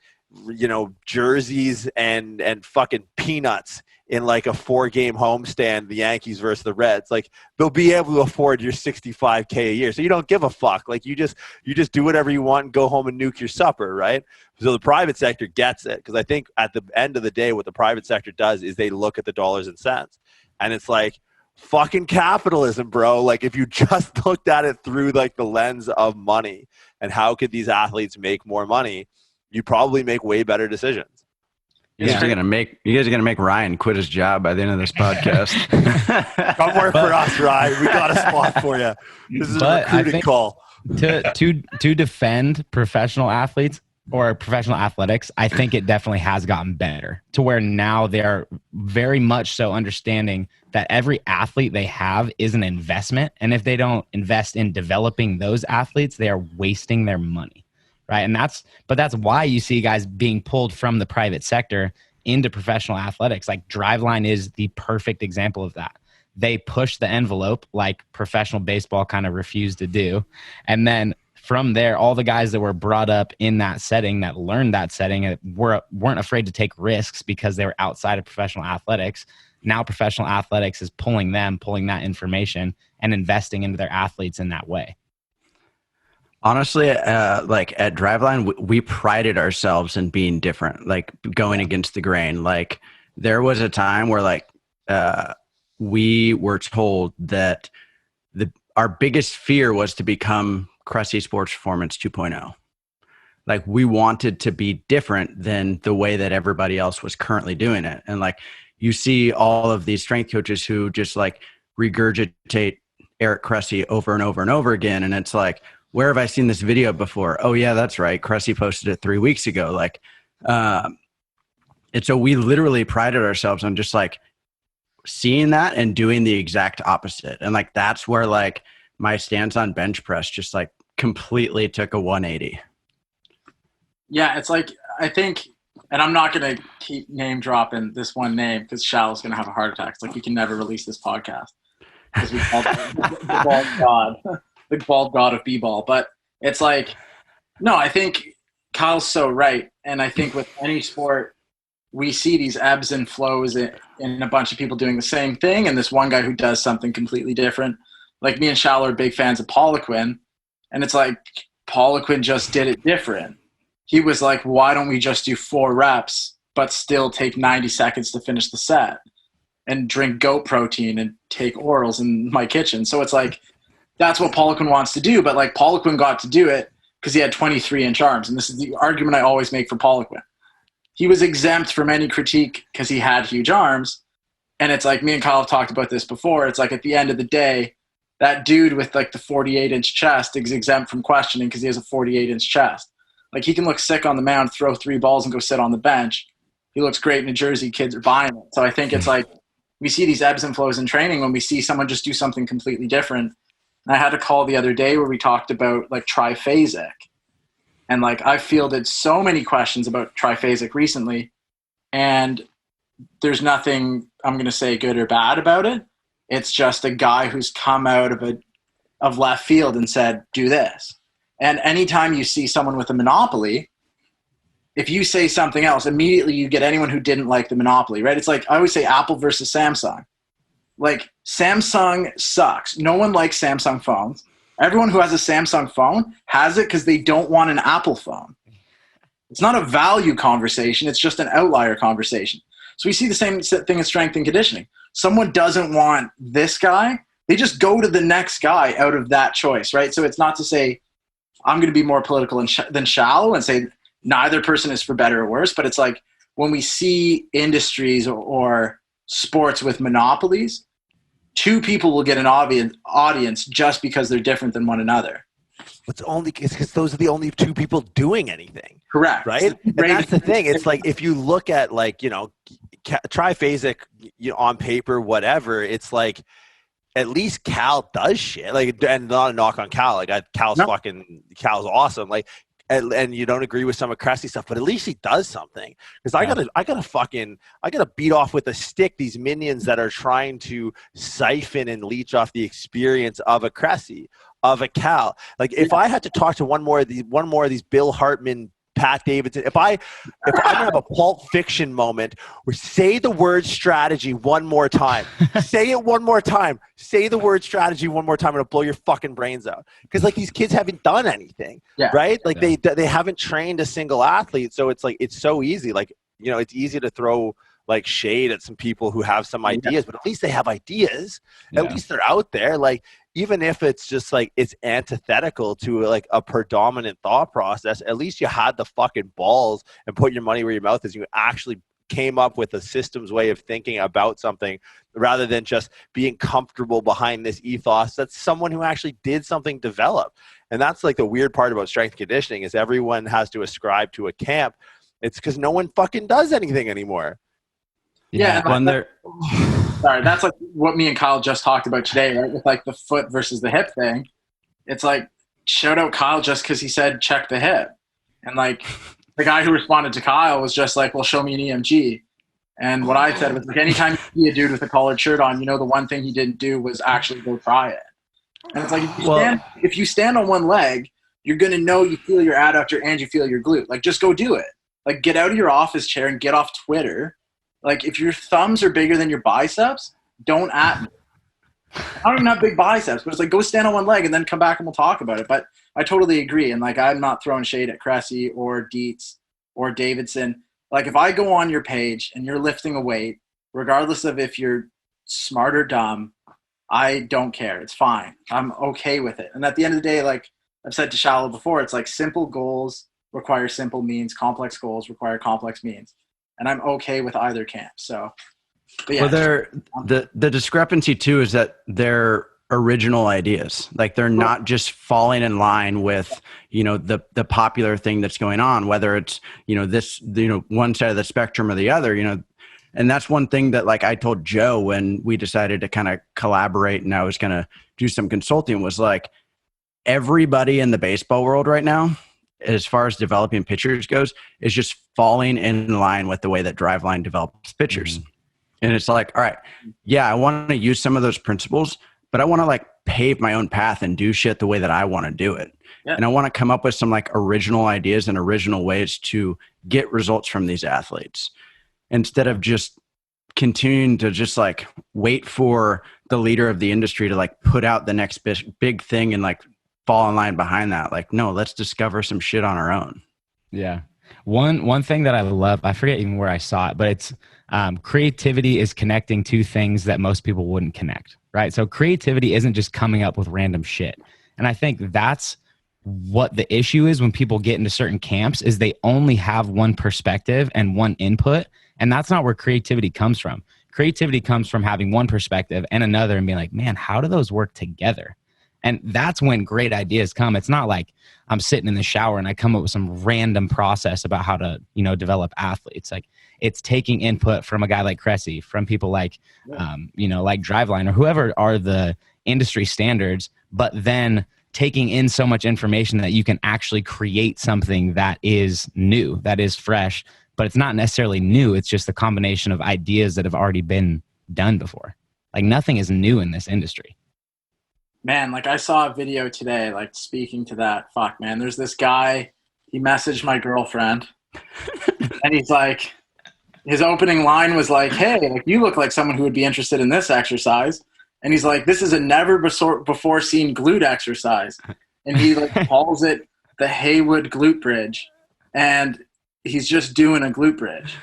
jerseys and fucking peanuts in like a 4-game homestand, the Yankees versus the Reds. Like, they'll be able to afford your $65K a year. So you don't give a fuck. Like, you just do whatever you want and go home and nuke your supper, right? So the private sector gets it. Because I think at the end of the day, what the private sector does is they look at the dollars and cents. And it's like, fucking capitalism, bro. Like, if you just looked at it through like the lens of money and how could these athletes make more money, you probably make way better decisions.
You guys are gonna make Ryan quit his job by the end of this podcast.
Come work for us, Ryan. We got a spot for you. This is a recruiting call.
To defend professional athletes or professional athletics, I think it definitely has gotten better to where now they're very much so understanding that every athlete they have is an investment. And if they don't invest in developing those athletes, they are wasting their money. Right. And that's why you see guys being pulled from the private sector into professional athletics. Like, Driveline is the perfect example of that. They push the envelope like professional baseball kind of refused to do. And then from there, all the guys that were brought up in that setting, that learned that setting, weren't afraid to take risks because they were outside of professional athletics. Now professional athletics is pulling that information and investing into their athletes in that way.
Honestly, like at Driveline, we prided ourselves in being different, like going against the grain. Like, there was a time where like we were told that our biggest fear was to become Crusty Sports Performance 2.0. Like, we wanted to be different than the way that everybody else was currently doing it. And like, you see all of these strength coaches who just like regurgitate Eric Cressy over and over and over again. And it's like, where have I seen this video before? Oh yeah, that's right. Cressy posted it 3 weeks ago. Like, and so we literally prided ourselves on just like seeing that and doing the exact opposite. And like, that's where like my stance on bench press just like completely took a 180.
Yeah. It's like, I think, and I'm not going to keep name dropping this one name because Shallow's going to have a heart attack. It's like, we can never release this podcast because we called the bald god, the bald god of b-ball. But it's like, no, I think Kyle's so right. And I think with any sport, we see these ebbs and flows in a bunch of people doing the same thing. And this one guy who does something completely different. Like me and Shallow are big fans of Poliquin. And it's like, Poliquin just did it different. He was like, why don't we just do 4 reps, but still take 90 seconds to finish the set and drink goat protein and take orals in my kitchen. So it's like, that's what Poliquin wants to do. But like Poliquin got to do it because he had 23-inch arms. And this is the argument I always make for Poliquin. He was exempt from any critique because he had huge arms. And it's like, me and Kyle have talked about this before. It's like at the end of the day, that dude with like the 48-inch chest is exempt from questioning because he has a 48-inch chest. Like he can look sick on the mound, throw 3 balls and go sit on the bench. He looks great in a jersey. Kids are buying it. So I think it's like we see these ebbs and flows in training when we see someone just do something completely different. And I had a call the other day where we talked about like triphasic. And like I've fielded so many questions about triphasic recently, and there's nothing I'm going to say good or bad about it. It's just a guy who's come out of left field and said, do this. And anytime you see someone with a monopoly, if you say something else, immediately you get anyone who didn't like the monopoly, right? It's like I always say Apple versus Samsung. Like Samsung sucks. No one likes Samsung phones. Everyone who has a Samsung phone has it because they don't want an Apple phone. It's not a value conversation. It's just an outlier conversation. So we see the same thing in strength and conditioning. Someone doesn't want this guy. They just go to the next guy out of that choice, right? So it's not to say I'm going to be more political than Shallow and say neither person is for better or worse. But it's like when we see industries or sports with monopolies, 2 people will get an audience just because they're different than one another.
It's because those are the only 2 people doing anything.
Correct.
Right? And that's the thing. It's like if you look at like, you know, triphasic, you know, on paper, whatever, it's like at least Cal does shit. Like, and not a knock on Cal. Like Cal's awesome. Like, and you don't agree with some of Cressy's stuff, but at least he does something. Because I gotta beat off with a stick these minions that are trying to siphon and leech off the experience of a Cressy, of a Cal. Like if I had to talk to one more of these Bill Hartman, Pat Davidson, if I'm gonna have a Pulp Fiction moment where say the word strategy one more time, say it one more time, say the word strategy one more time, and it'll blow your fucking brains out. Because like these kids haven't done anything, right? Like they haven't trained a single athlete, so it's like it's so easy. Like, you know, it's easy to throw like shade at some people who have some ideas, but at least they have ideas. At least they're out there. Like even if it's just like it's antithetical to like a predominant thought process, at least you had the fucking balls and put your money where your mouth is. You actually came up with a systems way of thinking about something rather than just being comfortable behind this ethos that's someone who actually did something developed. And that's like the weird part about strength conditioning is everyone has to ascribe to a camp. It's because no one fucking does anything anymore.
Yeah. Sorry, that's like what me and Kyle just talked about today, right? With like the foot versus the hip thing. It's like, shout out Kyle just because he said check the hip. And like the guy who responded to Kyle was just like, well, show me an EMG. And what I said was like, anytime you see a dude with a collared shirt on, you know, the one thing he didn't do was actually go try it. And it's like, if you stand on one leg, you're going to know you feel your adductor and you feel your glute. Like, just go do it. Like, get out of your office chair and get off Twitter. Like, if your thumbs are bigger than your biceps, don't at me. I don't even have big biceps, but it's like, go stand on one leg and then come back and we'll talk about it. But I totally agree. And like, I'm not throwing shade at Cressy or Dietz or Davidson. Like, if I go on your page and you're lifting a weight, regardless of if you're smart or dumb, I don't care. It's fine. I'm okay with it. And at the end of the day, like I've said to Shallow before, it's like simple goals require simple means, complex goals require complex means. And I'm okay with either camp. So, but yeah.
Well, the discrepancy too is that they're original ideas. Like they're not just falling in line with, the popular thing that's going on, whether it's, this, one side of the spectrum or the other, and that's one thing that like I told Joe when we decided to kind of collaborate and I was going to do some consulting was like everybody in the baseball world right now, as far as developing pitchers goes, is just falling in line with the way that Driveline develops pitchers. Mm-hmm. And it's like, all right, yeah, I want to use some of those principles, but I want to like pave my own path and do shit the way that I want to do it. Yeah. And I want to come up with some like original ideas and original ways to get results from these athletes instead of just continuing to just like wait for the leader of the industry to like put out the next big thing and like fall in line behind that. Like, no, let's discover some shit on our own.
Yeah. One thing that I love, I forget even where I saw it, but it's creativity is connecting two things that most people wouldn't connect, right? So creativity isn't just coming up with random shit. And I think that's what the issue is when people get into certain camps is they only have one perspective and one input. And that's not where creativity comes from. Creativity comes from having one perspective and another and being like, man, how do those work together? And that's when great ideas come. It's not like I'm sitting in the shower and I come up with some random process about how to, develop athletes. Like it's taking input from a guy like Cressy, from people like, like Driveline or whoever are the industry standards, but then taking in so much information that you can actually create something that is new, that is fresh, but it's not necessarily new. It's just a combination of ideas that have already been done before. Like nothing is new in this industry.
Man, like I saw a video today, like speaking to that, fuck man, there's this guy, he messaged my girlfriend and he's like, his opening line was like, hey, like you look like someone who would be interested in this exercise. And he's like, this is a never before seen glute exercise. And he like calls it the Haywood glute bridge. And he's just doing a glute bridge.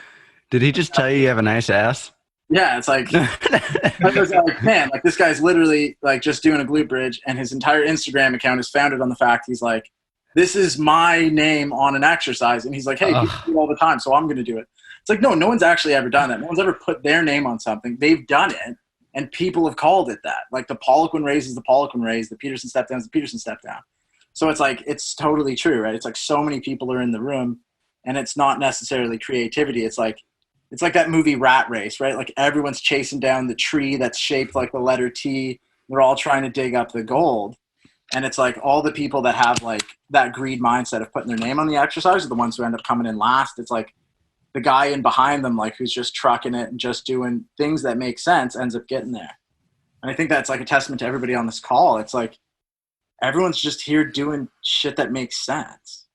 Did he just tell you have a nice ass?
Yeah, it's like, I was like, man, like this guy's literally like just doing a glute bridge, and his entire Instagram account is founded on the fact he's like, this is my name on an exercise, and he's like, hey, people do it all the time, so I'm going to do it. It's like, no one's actually ever done that. No one's ever put their name on something. They've done it, and people have called it that. Like the Poliquin raise is the Poliquin raise, the Peterson step down is the Peterson step down. So it's like, it's totally true, right? It's like so many people are in the room, and it's not necessarily creativity. It's like that movie Rat Race, right? Like everyone's chasing down the tree that's shaped like the letter T. They're all trying to dig up the gold. And it's like all the people that have like that greed mindset of putting their name on the exercise are the ones who end up coming in last. It's like the guy in behind them, like who's just trucking it and just doing things that make sense ends up getting there. And I think that's like a testament to everybody on this call. It's like everyone's just here doing shit that makes sense.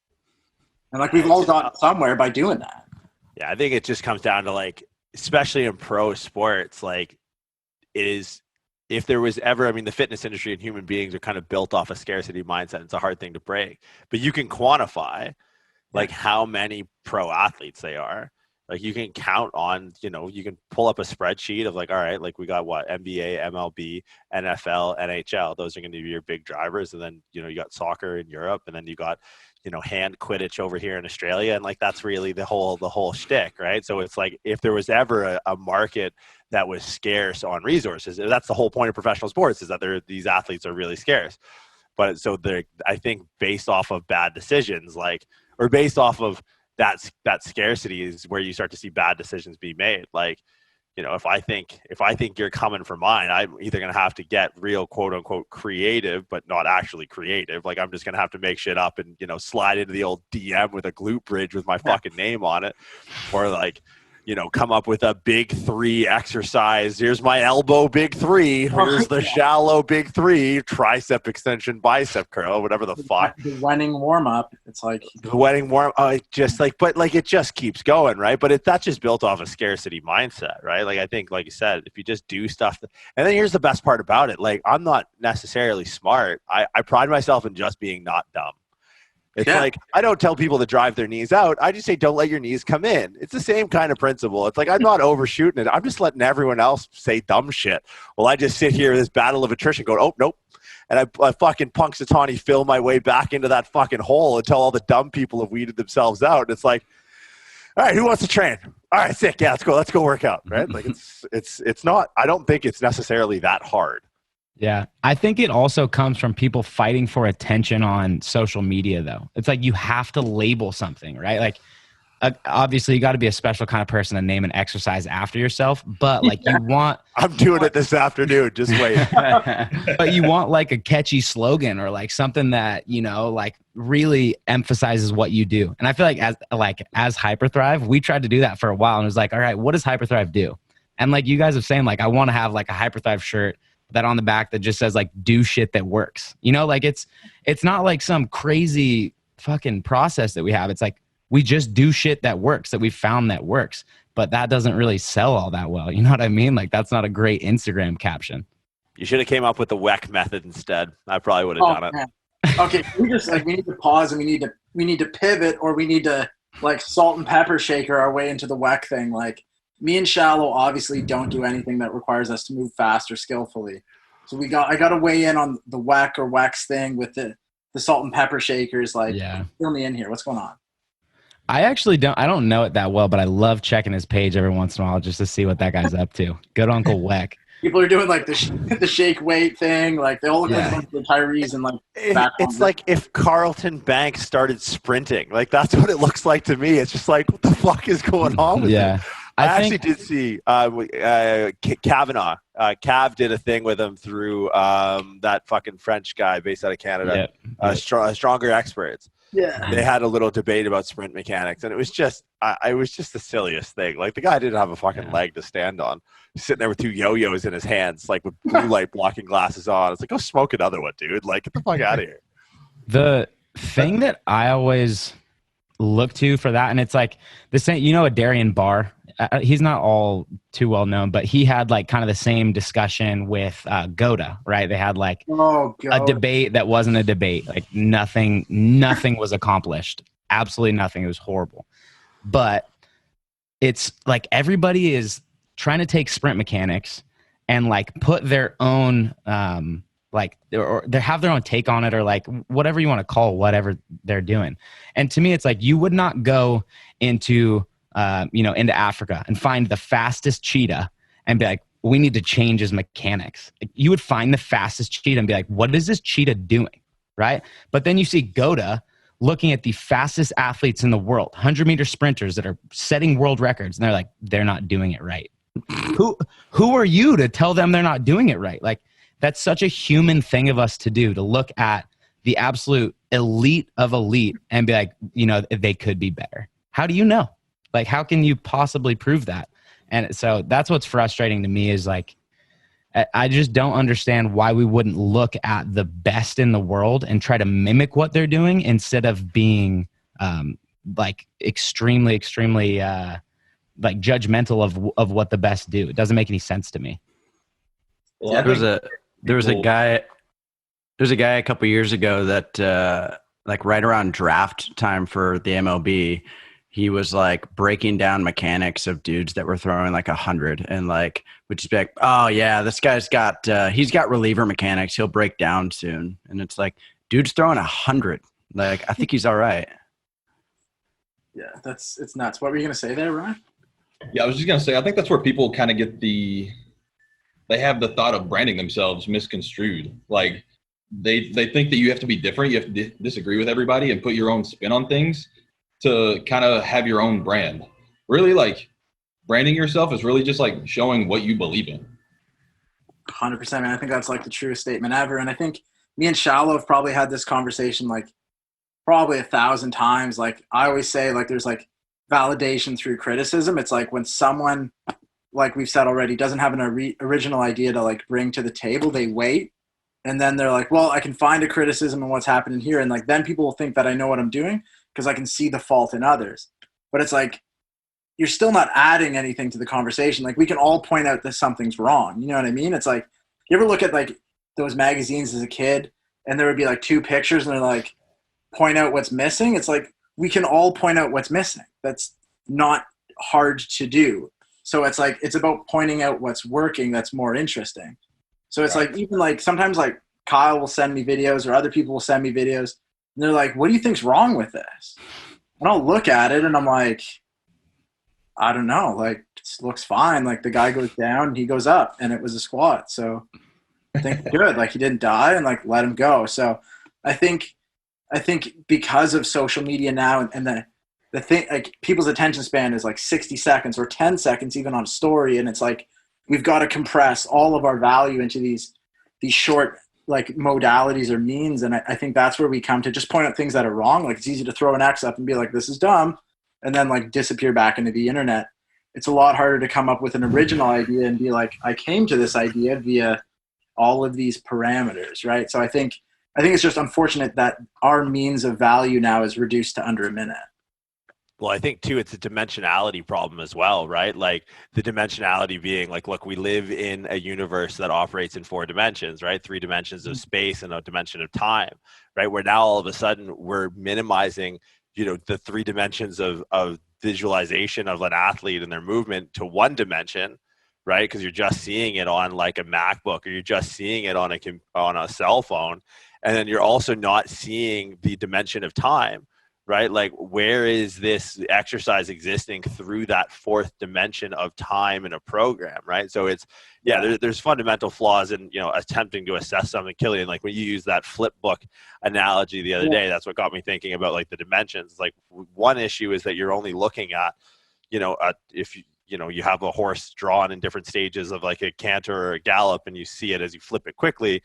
And like we've all gotten somewhere by doing that.
Yeah, I think it just comes down to like, especially in pro sports, like it is, if there was ever, I mean, the fitness industry and human beings are kind of built off a scarcity mindset. It's a hard thing to break, but you can quantify like how many pro athletes they are. Like you can count on, you can pull up a spreadsheet of like, all right, like we got what, NBA, MLB, NFL, NHL. Those are going to be your big drivers. And then, you got soccer in Europe, and then you got, hand Quidditch over here in Australia. And like, that's really the whole shtick, right? So it's like, if there was ever a market that was scarce on resources, that's the whole point of professional sports, is that these athletes are really scarce. But so I think based off of bad decisions, or based off of that scarcity is where you start to see bad decisions be made. Like, if I think you're coming for mine, I'm either going to have to get real quote unquote creative, but not actually creative. Like I'm just going to have to make shit up and, slide into the old DM with a glute bridge with my fucking name on it. Or like, come up with a big three exercise. Here's my elbow big three. Here's the shallow big three, tricep extension, bicep curl, whatever the fuck.
The wedding warm up. It's like
the wedding warm. Just like, but like it just keeps going, right? But that's just built off a scarcity mindset, right? Like I think, like you said, if you just do stuff, and then here's the best part about it. Like I'm not necessarily smart. I pride myself in just being not dumb. It's like, I don't tell people to drive their knees out. I just say, don't let your knees come in. It's the same kind of principle. It's like, I'm not overshooting it. I'm just letting everyone else say dumb shit. Well, I just sit here in this battle of attrition going, oh, nope. And I fucking Punxsutawney fill my way back into that fucking hole until all the dumb people have weeded themselves out. And it's like, all right, who wants to train? All right, sick. Yeah, let's go work out. Right. Like it's not, I don't think it's necessarily that hard.
Yeah. I think it also comes from people fighting for attention on social media, though. It's like you have to label something, right? Like, obviously, you got to be a special kind of person to name an exercise after yourself, but like you want.
I'm doing it this afternoon. Just wait.
But you want like a catchy slogan or like something that, you know, like really emphasizes what you do. And I feel like as Hyperthrive, we tried to do that for a while and it was like, all right, what does Hyperthrive do? And like you guys are saying, like, I want to have like a Hyperthrive shirt that on the back that just says like, do shit that works. You know, like it's not like some crazy fucking process that we have. It's like, we just do shit that works, that we found that works. But that doesn't really sell all that well. You know what I mean? Like, that's not a great Instagram caption.
You should have came up with the WEC method instead. I probably would have done it.
Man. Okay, we need to pause and we need to pivot, or we need to like salt and pepper shaker our way into the WEC thing. Like, me and Shallow obviously don't do anything that requires us to move fast or skillfully. So I got to weigh in on the WEC or WEX thing with the salt and pepper shakers. Like, fill me in here. What's going on?
I don't know it that well, but I love checking his page every once in a while just to see what that guy's up to. Good Uncle Weck.
People are doing like the shake weight thing. Like, they all look like the retirees and like.
It's like if Carlton Banks started sprinting. Like, that's what it looks like to me. It's just like, what the fuck is going on with it? I actually did see Kavanaugh. Cav did a thing with him through that fucking French guy based out of Canada, Stronger Experts.
Yeah,
they had a little debate about sprint mechanics, and it was just the silliest thing. Like, the guy didn't have a fucking leg to stand on. He's sitting there with two yo-yos in his hands, like with blue light blocking glasses on. It's like, go smoke another one, dude. Like, get the fuck out of here.
The thing that I always look to for that, and it's like the same, you know, a Darian Barr. He's not all too well known, but he had like kind of the same discussion with Goda, right? They had like a debate that wasn't a debate. Like nothing was accomplished. Absolutely nothing. It was horrible. But it's like everybody is trying to take sprint mechanics and like put their own or they have their own take on it, or like whatever you want to call whatever they're doing. And to me, it's like you would not go into Africa and find the fastest cheetah and be like, we need to change his mechanics. Like, you would find the fastest cheetah and be like, what is this cheetah doing? Right. But then you see Goda looking at the fastest athletes in the world, 100-meter sprinters that are setting world records. And they're like, they're not doing it right. Who are you to tell them they're not doing it right? Like, that's such a human thing of us to do, to look at the absolute elite of elite and be like, you know, they could be better. How do you know? Like, how can you possibly prove that? And so that's what's frustrating to me, is like, I just don't understand why we wouldn't look at the best in the world and try to mimic what they're doing instead of being like extremely like judgmental of what the best do. It doesn't make any sense to me.
Well, there was a guy a couple years ago that like right around draft time for the MLB, he was like breaking down mechanics of dudes that were throwing like 100 and like would just be like, oh yeah, this guy's got he's got reliever mechanics, he'll break down soon. And it's like, dude's throwing 100. Like, I think he's all right.
Yeah, it's nuts. What were you gonna say there, Ryan?
Yeah, I was just gonna say, I think that's where people kind of get they have the thought of branding themselves misconstrued. Like, they think that you have to be different, you have to disagree with everybody and put your own spin on things to kind of have your own brand. Really, like, branding yourself is really just like showing what you believe in.
100%, man. I think that's like the truest statement ever. And I think me and Shallow have probably had this conversation like probably 1,000 times. Like, I always say, like, there's like validation through criticism. It's like when someone, like we've said already, doesn't have an original idea to like bring to the table, they wait. And then they're like, well, I can find a criticism in what's happening here. And like, then people will think that I know what I'm doing because I can see the fault in others. But it's like, you're still not adding anything to the conversation. Like, we can all point out that something's wrong. You know what I mean? It's like, you ever look at like those magazines as a kid and there would be like 2 pictures and they're like, point out what's missing? It's like, we can all point out what's missing. That's not hard to do. So it's like, it's about pointing out what's working that's more interesting. So it's like, even like sometimes like Kyle will send me videos or other people will send me videos and they're like, what do you think's wrong with this? And I'll look at it and I'm like, I don't know. Like, it looks fine. Like, the guy goes down, he goes up, and it was a squat. So think good. Like he didn't die, and like let him go. So I think because of social media now and the thing, like people's attention span is like 60 seconds or 10 seconds even on a story, and it's like we've got to compress all of our value into these short like modalities or means. And I think that's where we come to just point out things that are wrong. Like it's easy to throw an X up and be like, this is dumb, and then like disappear back into the internet. It's a lot harder to come up with an original idea and be like, I came to this idea via all of these parameters, right? So I think it's just unfortunate that our means of value now is reduced to under a minute.
Well, I think too, it's a dimensionality problem as well, right? Like the dimensionality being like, look, we live in a universe that operates in 4 dimensions, right? 3 dimensions of space and a dimension of time, right? Where now all of a sudden we're minimizing, the 3 dimensions of visualization of an athlete and their movement to 1 dimension, right? Because you're just seeing it on like a MacBook, or you're just seeing it on a cell phone. And then you're also not seeing the dimension of time, right? Like where is this exercise existing through that 4th dimension of time in a program, right? So it's, there's fundamental flaws in, attempting to assess something. Killian, like when you use that flip book analogy the other day, that's what got me thinking about like the dimensions. Like one issue is that you're only looking at, if you have a horse drawn in different stages of like a canter or a gallop, and you see it as you flip it quickly,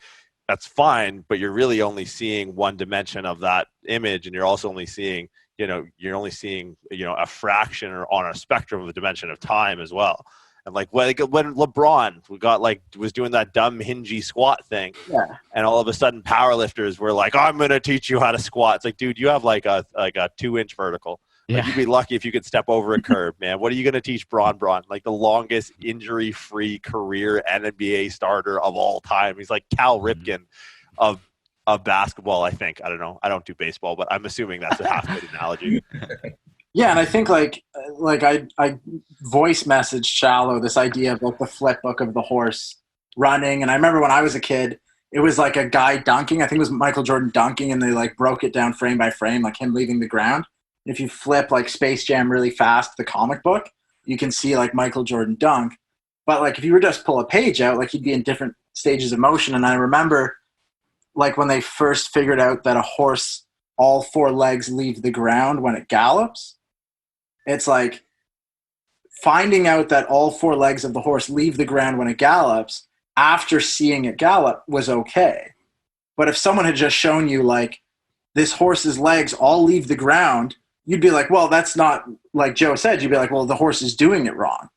that's fine, but you're really only seeing 1 dimension of that image, and you're also only seeing, a fraction or on a spectrum of the dimension of time as well. And like when LeBron was doing that dumb hingy squat thing, and all of a sudden powerlifters were like, I'm going to teach you how to squat. It's like, dude, you have like a 2-inch vertical. Like you'd be lucky if you could step over a curb, man. What are you going to teach Braun? Like the longest injury-free career NBA starter of all time. He's like Cal Ripken of basketball, I think. I don't know. I don't do baseball, but I'm assuming that's a half-good analogy.
Yeah, and I think like I voice messaged Shallow this idea of like the flip book of the horse running. And I remember when I was a kid, it was like a guy dunking. I think it was Michael Jordan dunking, and they like broke it down frame by frame, like him leaving the ground. If you flip like Space Jam really fast, the comic book, you can see like Michael Jordan dunk. But like if you were just pull a page out, like he'd be in different stages of motion. And I remember like when they first figured out that a horse, all 4 legs leave the ground when it gallops, it's like finding out that all 4 legs of the horse leave the ground when it gallops after seeing it gallop was okay. But if someone had just shown you like this horse's legs all leave the ground, you'd be like, well, that's not, like Joe said, you'd be like, well, the horse is doing it wrong.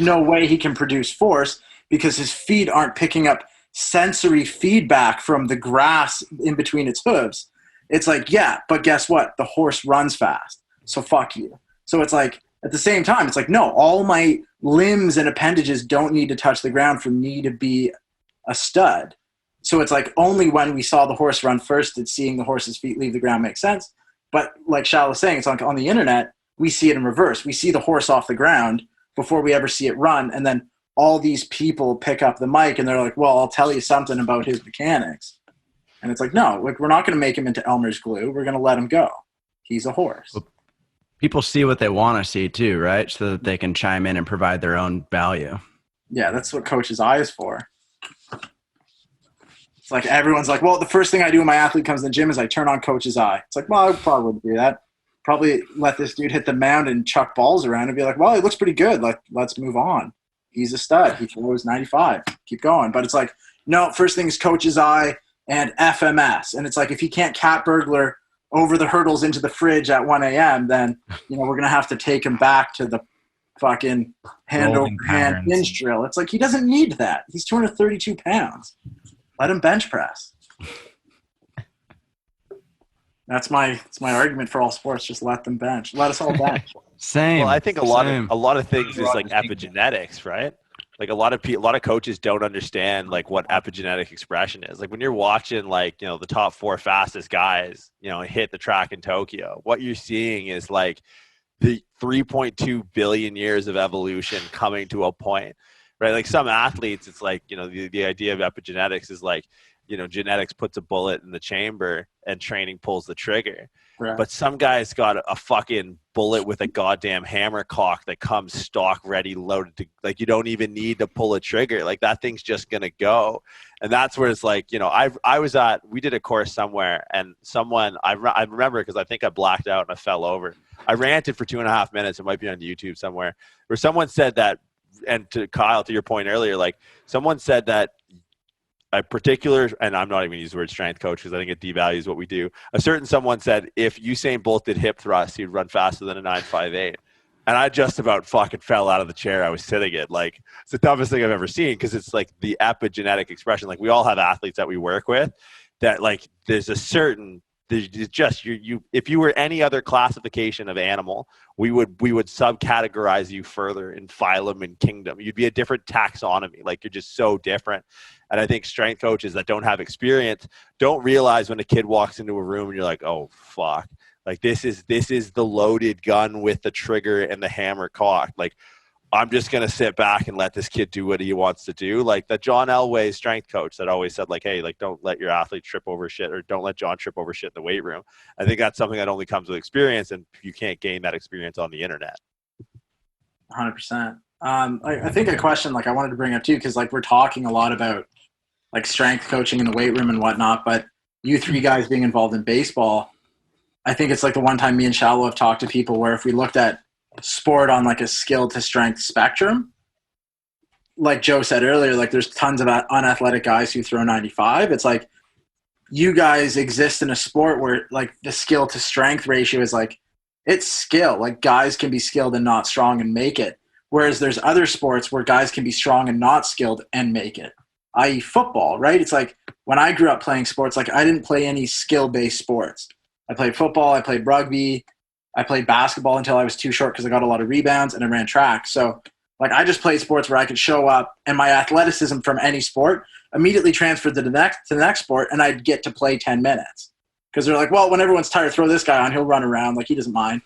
No way he can produce force because his feet aren't picking up sensory feedback from the grass in between its hooves. It's like, yeah, but guess what? The horse runs fast, so fuck you. So it's like, at the same time, it's like, no, all my limbs and appendages don't need to touch the ground for me to be a stud. So it's like only when we saw the horse run first did seeing the horse's feet leave the ground make sense. But like Shal was saying, it's like on the internet, we see it in reverse. We see the horse off the ground before we ever see it run. And then all these people pick up the mic and they're like, well, I'll tell you something about his mechanics. And it's like, no, like we're not going to make him into Elmer's glue. We're going to let him go. He's a horse.
People see what they want to see too, right? So that they can chime in and provide their own value.
Yeah, that's what Coach's Eye is for. It's like everyone's like, well, the first thing I do when my athlete comes in the gym is I turn on Coach's Eye. It's like, well, I probably wouldn't do that. Probably let this dude hit the mound and chuck balls around and be like, well, he looks pretty good. Like, let's move on. He's a stud. He throws 95. Keep going. But it's like, no, first thing is Coach's Eye and FMS. And it's like, if he can't cat burglar over the hurdles into the fridge at 1 a.m., then, we're going to have to take him back to the fucking hand over hand hinge drill. It's like, he doesn't need that. He's 232 pounds. Let him bench press. That's my argument for all sports. Just let them bench. Let us all bench.
Same.
Well, I think a lot of things is like epigenetics, right? Like a lot of coaches don't understand like what epigenetic expression is. Like when you're watching like, the top 4 fastest guys, hit the track in Tokyo, what you're seeing is like the 3.2 billion years of evolution coming to a point. Right, like some athletes, it's like the idea of epigenetics is like genetics puts a bullet in the chamber and training pulls the trigger.
Right.
But some guys got a fucking bullet with a goddamn hammer cock that comes stock ready, loaded to, like, you don't even need to pull a trigger. Like, that thing's just going to go. And that's where it's like, we did a course somewhere, and I remember, because I think I blacked out and I fell over. I ranted for 2.5 minutes. It might be on YouTube somewhere, where someone said that, and to Kyle, to your point earlier, like, someone said that a particular, and I'm not even going to use the word strength coach because I think it devalues what we do. A certain someone said if Usain Bolt did hip thrust, he'd run faster than a 9.58. And I just about fucking fell out of the chair I was sitting in. Like, it's the toughest thing I've ever seen, because it's like the epigenetic expression. Like, we all have athletes that we work with that, like, there's just if you were any other classification of animal, we would subcategorize you further in phylum and kingdom. You'd be a different taxonomy. Like, you're just so different. And I think strength coaches that don't have experience don't realize when a kid walks into a room and you're like, oh fuck, like, this is the loaded gun with the trigger and the hammer cocked. Like, I'm just going to sit back and let this kid do what he wants to do. Like the John Elway strength coach that always said, like, hey, like, don't let your athlete trip over shit, or don't let John trip over shit in the weight room. I think that's something that only comes with experience, and you can't gain that experience on the internet.
100%. I think a question, like, I wanted to bring up too, because, like, we're talking a lot about, like, strength coaching in the weight room and whatnot, but you three guys being involved in baseball, I think it's like the one time me and Shallow have talked to people where if we looked at sport on, like, a skill to strength spectrum, like Joe said earlier, like, there's tons of unathletic guys who throw 95. It's like you guys exist in a sport where, like, the skill to strength ratio is like, it's skill. Like, guys can be skilled and not strong and make it. Whereas there's other sports where guys can be strong and not skilled and make it, i.e. football, right? It's like when I grew up playing sports, like, I didn't play any skill-based sports. I played football, I played rugby, I played basketball until I was too short because I got a lot of rebounds, and I ran track. So, like, I just played sports where I could show up and my athleticism from any sport immediately transferred to the next sport, and I'd get to play 10 minutes. Because they're like, well, when everyone's tired, throw this guy on, he'll run around, like, he doesn't mind.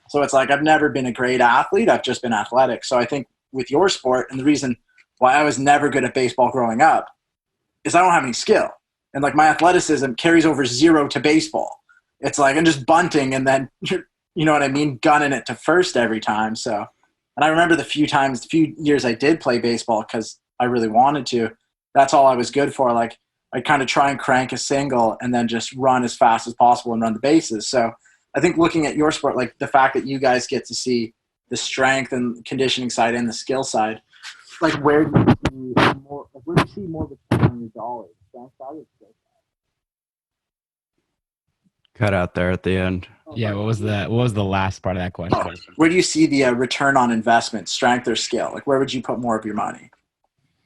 So it's like, I've never been a great athlete, I've just been athletic. So I think with your sport, and the reason why I was never good at baseball growing up is I don't have any skill. And, like, my athleticism carries over 0 to baseball. It's like I'm just bunting and then, you know what I mean, gunning it to first every time. So, and I remember the few years I did play baseball because I really wanted to, that's all I was good for. Like, I'd kind of try and crank a single and then just run as fast as possible and run the bases. So I think looking at your sport, like, the fact that you guys get to see the strength and conditioning side and the skill side, like, where do you see more return on your dollars? Strength side or skill side?
Cut out there at the end.
Yeah, what was the last part of that question?
Oh, where do you see the return on investment, strength or skill? Like, where would you put more of your money?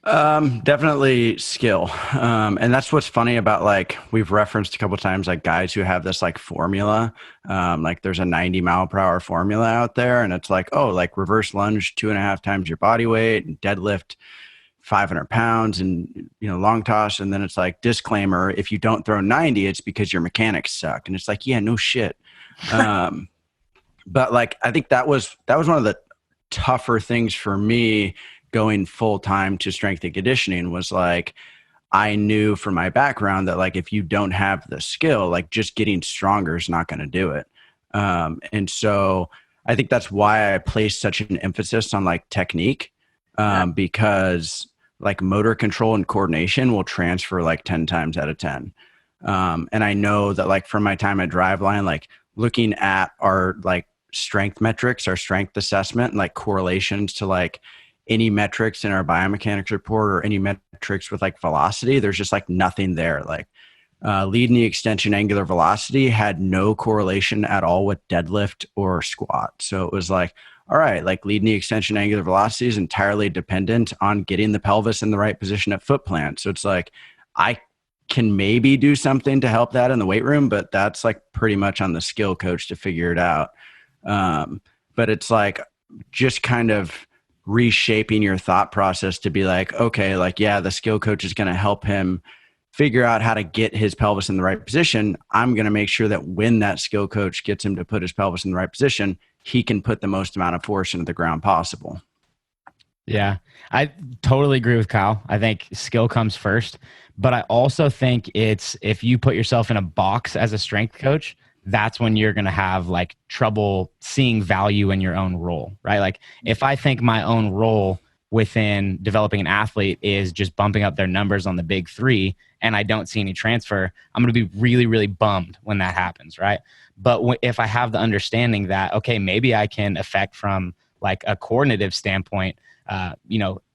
Definitely skill. And that's what's funny about, like, we've referenced a couple of times, like, guys who have this, like, formula. Like, there's a 90-mile-per-hour formula out there, and it's like, oh, like, reverse lunge 2.5 times your body weight, and deadlift 500 pounds, and, long toss. And then it's like, disclaimer, if you don't throw 90, it's because your mechanics suck. And it's like, yeah, no shit. But, like, I think that was one of the tougher things for me going full time to strength and conditioning, was like, I knew from my background that, like, if you don't have the skill, like, just getting stronger is not going to do it. And so I think that's why I place such an emphasis on, like, technique, because, like, motor control and coordination will transfer, like, 10 times out of 10. And I know that, like, from my time at Driveline, like, looking at our, like, strength metrics, our strength assessment, and, like, correlations to, like, any metrics in our biomechanics report or any metrics with, like, velocity, there's just, like, nothing there. Like, lead knee extension angular velocity had no correlation at all with deadlift or squat. So it was like, all right, like, lead knee extension angular velocity is entirely dependent on getting the pelvis in the right position at foot plant. So it's like, I can maybe do something to help that in the weight room, but that's, like, pretty much on the skill coach to figure it out. But it's like just kind of reshaping your thought process to be like, okay, like, yeah, the skill coach is going to help him figure out how to get his pelvis in the right position. I'm going to make sure that when that skill coach gets him to put his pelvis in the right position, he can put the most amount of force into the ground possible.
Yeah, I totally agree with Kyle. I think skill comes first, but I also think it's if you put yourself in a box as a strength coach, that's when you're going to have like trouble seeing value in your own role, right? Like if I think my own role within developing an athlete is just bumping up their numbers on the big three and I don't see any transfer, I'm going to be really, really bummed when that happens, right? But if I have the understanding that, okay, maybe I can affect from like a coordinative standpoint,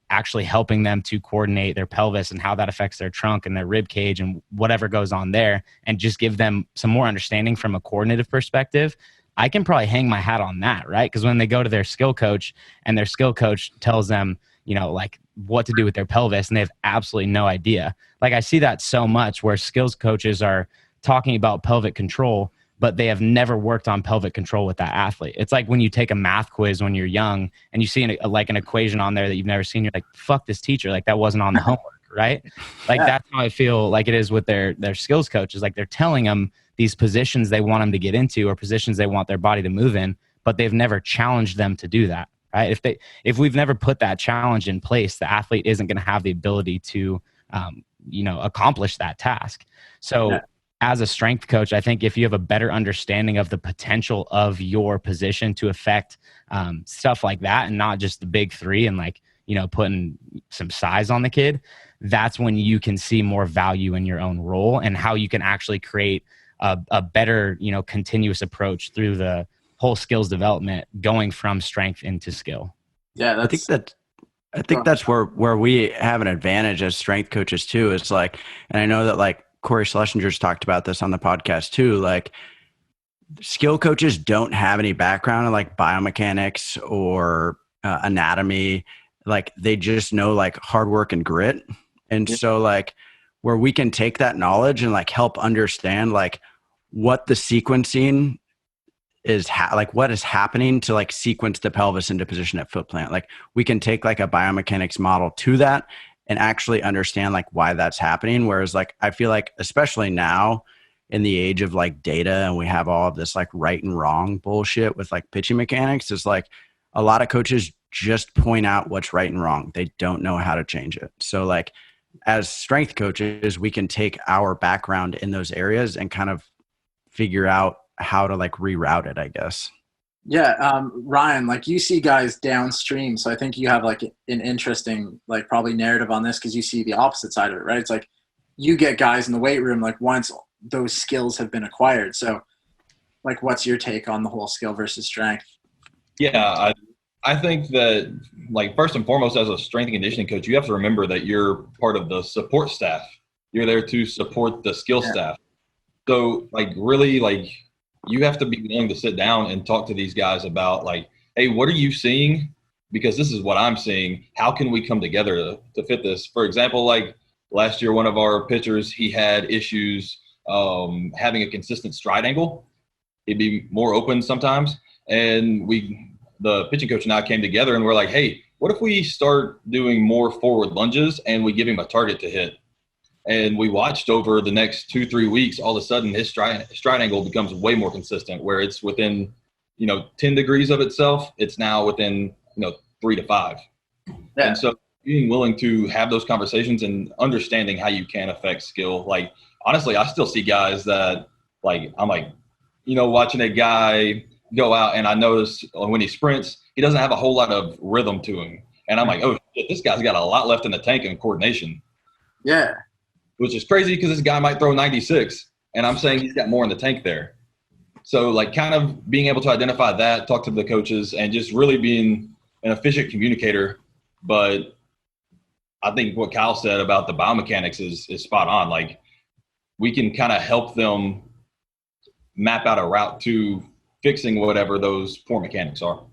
actually helping them to coordinate their pelvis and how that affects their trunk and their rib cage and whatever goes on there, and just give them some more understanding from a coordinative perspective, I can probably hang my hat on that, right? Because when they go to their skill coach and their skill coach tells them, like what to do with their pelvis and they have absolutely no idea. Like I see that so much where skills coaches are talking about pelvic control, but they have never worked on pelvic control with that athlete. It's like when you take a math quiz when you're young and you see an equation on there that you've never seen, you're like, fuck this teacher. Like that wasn't on the homework, right? Like that's how I feel like it is with their skills coaches. Like they're telling them these positions they want them to get into or positions they want their body to move in, but they've never challenged them to do that, right? If we've never put that challenge in place, the athlete isn't going to have the ability to, accomplish that task. So as a strength coach, I think if you have a better understanding of the potential of your position to affect stuff like that and not just the big three and putting some size on the kid, that's when you can see more value in your own role and how you can actually create a better, continuous approach through the whole skills development going from strength into skill.
Yeah,
I think that's where we have an advantage as strength coaches too. Is like, and I know that like Corey Schlesinger's talked about this on the podcast too. Like skill coaches don't have any background in like biomechanics or anatomy. Like they just know like hard work and grit. And so like where we can take that knowledge and like help understand like what the sequencing is, like what is happening to like sequence the pelvis into position at foot plant. Like we can take like a biomechanics model to that and actually understand like why that's happening. Whereas like, I feel like, especially now in the age of like data and we have all of this like right and wrong bullshit with like pitching mechanics, is like a lot of coaches just point out what's right and wrong. They don't know how to change it. So like as strength coaches, we can take our background in those areas and kind of figure out how to like reroute it, I guess.
Yeah. Ryan, like you see guys downstream. So I think you have like an interesting, like probably narrative on this because you see the opposite side of it, right? It's like you get guys in the weight room, like once those skills have been acquired. So like, what's your take on the whole skill versus strength?
Yeah, I think that like first and foremost, as a strength and conditioning coach, you have to remember that you're part of the support staff. You're there to support the skill staff. So like really like you have to be willing to sit down and talk to these guys about like, hey, what are you seeing? Because this is what I'm seeing. How can we come together to fit this? For example, like last year, one of our pitchers, he had issues having a consistent stride angle. He'd be more open sometimes. And the pitching coach and I came together and we're like, hey, what if we start doing more forward lunges and we give him a target to hit? And we watched over the next 2-3 weeks, all of a sudden his stride angle becomes way more consistent, where it's within, 10 degrees of itself. It's now within, 3 to 5. Yeah. And so being willing to have those conversations and understanding how you can affect skill. Like, honestly, I still see guys that like, I'm like, watching a guy go out and I notice when he sprints, he doesn't have a whole lot of rhythm to him. And I'm like, oh shit, this guy's got a lot left in the tank in coordination.
Yeah.
Which is crazy because this guy might throw 96 and I'm saying he's got more in the tank there. So like kind of being able to identify that, talk to the coaches and just really being an efficient communicator. But I think what Kyle said about the biomechanics is spot on. Like we can kind of help them map out a route to fixing whatever those poor mechanics are.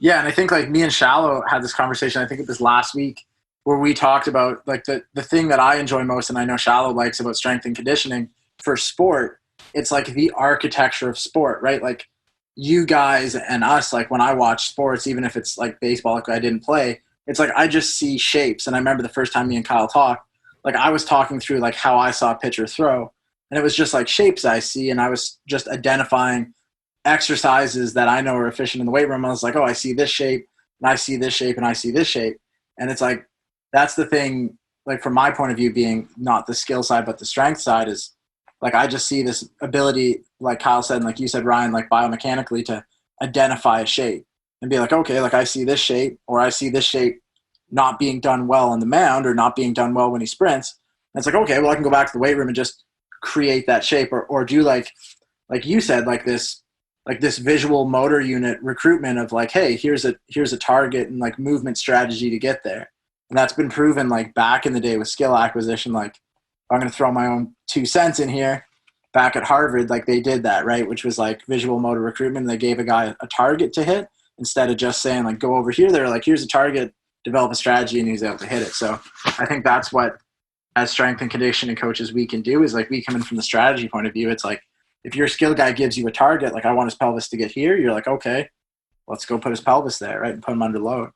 Yeah. And I think like me and Shallow had this conversation, I think it was last week, where we talked about like the thing that I enjoy most, and I know Shallow likes about strength and conditioning for sport, it's like the architecture of sport, right? Like you guys and us, like when I watch sports, even if it's like baseball, like I didn't play, it's like I just see shapes. And I remember the first time me and Kyle talked, like I was talking through like how I saw a pitcher throw, and it was just like shapes I see, and I was just identifying exercises that I know are efficient in the weight room. I was like, oh, I see this shape, and I see this shape, and I see this shape. And it's like, that's the thing, like from my point of view, being not the skill side, but the strength side, is like, I just see this ability, like Kyle said, and like you said, Ryan, like biomechanically to identify a shape and be like, okay, like I see this shape, or I see this shape not being done well on the mound, or not being done well when he sprints. And it's like, okay, well, I can go back to the weight room and just create that shape, or do like you said, like this visual motor unit recruitment of like, hey, here's a target and like movement strategy to get there. And that's been proven like back in the day with skill acquisition. Like, I'm going to throw my own 2 cents in here. Back at Harvard, like they did that, right? Which was like visual motor recruitment. They gave a guy a target to hit instead of just saying like, go over here. They're like, here's a target, develop a strategy, and he's able to hit it. So I think that's what, as strength and conditioning coaches, we can do, is like, we come in from the strategy point of view. It's like, if your skill guy gives you a target, like I want his pelvis to get here, you're like, okay, let's go put his pelvis there, right? And put him under load.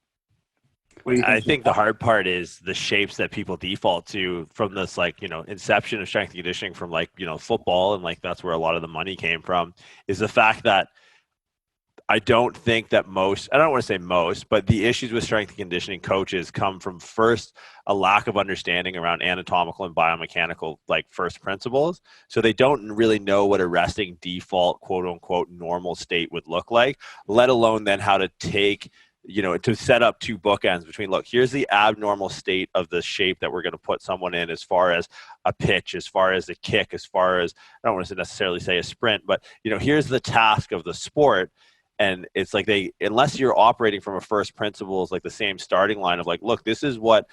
What do you think?
I think the hard part is the shapes that people default to from this, like, inception of strength and conditioning from like, football. And like, that's where a lot of the money came from, is the fact that I don't think that I don't want to say most, but the issues with strength and conditioning coaches come from, first, a lack of understanding around anatomical and biomechanical, like, first principles. So they don't really know what a resting default, quote unquote, normal state would look like, let alone then how to take, to set up two bookends between, look, here's the abnormal state of the shape that we're going to put someone in, as far as a pitch, as far as a kick, as far as, I don't want to necessarily say a sprint, but, here's the task of the sport. And it's like, unless you're operating from a first principles, like the same starting line of like, look, this is what,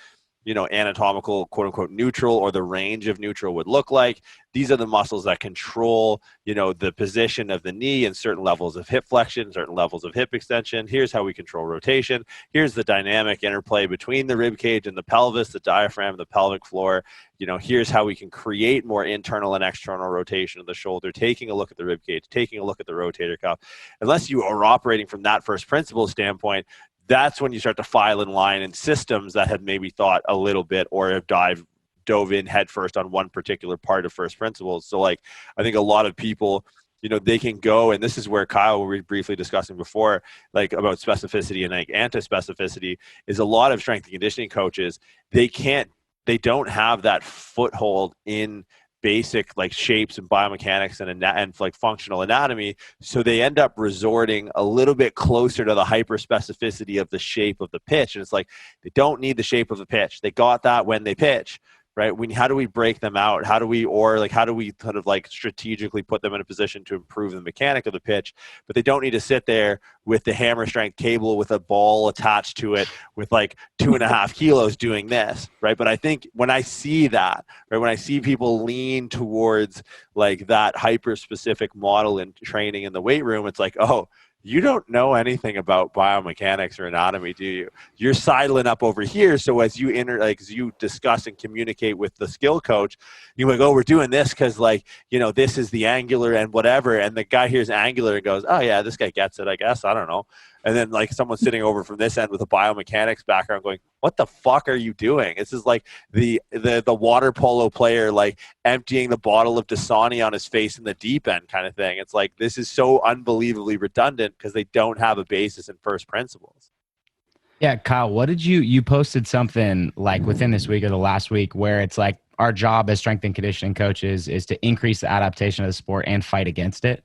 anatomical, quote unquote, neutral, or the range of neutral would look like. These are the muscles that control, the position of the knee and certain levels of hip flexion, certain levels of hip extension. Here's how we control rotation. Here's the dynamic interplay between the rib cage and the pelvis, the diaphragm, the pelvic floor. Here's how we can create more internal and external rotation of the shoulder, taking a look at the rib cage, taking a look at the rotator cuff. Unless you are operating from that first principle standpoint, that's when you start to file in line in systems that have maybe thought a little bit, or have dove in headfirst on one particular part of first principles. So like, I think a lot of people, they can go, and this is where Kyle, we were briefly discussing before, like about specificity and like anti-specificity, is a lot of strength and conditioning coaches, they don't have that foothold in basic like shapes and biomechanics and like functional anatomy. So they end up resorting a little bit closer to the hyper specificity of the shape of the pitch. And it's like, they don't need the shape of the pitch. They got that when they pitch, right? How do we break them out? How do we kind of like strategically put them in a position to improve the mechanic of the pitch? But they don't need to sit there with the hammer strength cable with a ball attached to it with like 2.5 kilos doing this, right? But I think when I see that, right, when I see people lean towards like that hyper specific model in training in the weight room, it's like, oh, you don't know anything about biomechanics or anatomy, do you? You're sidling up over here. So as you as you discuss and communicate with the skill coach, you're like, oh, we're doing this because like, this is the angular and whatever. And the guy hears angular and goes, oh yeah, this guy gets it, I guess. I don't know. And then like someone sitting over from this end with a biomechanics background going, what the fuck are you doing? This is like the water polo player, like emptying the bottle of Dasani on his face in the deep end kind of thing. It's like, this is so unbelievably redundant because they don't have a basis in first principles.
Yeah, Kyle, what did you posted something like within this week or the last week where it's like, our job as strength and conditioning coaches is to increase the adaptation of the sport and fight against it.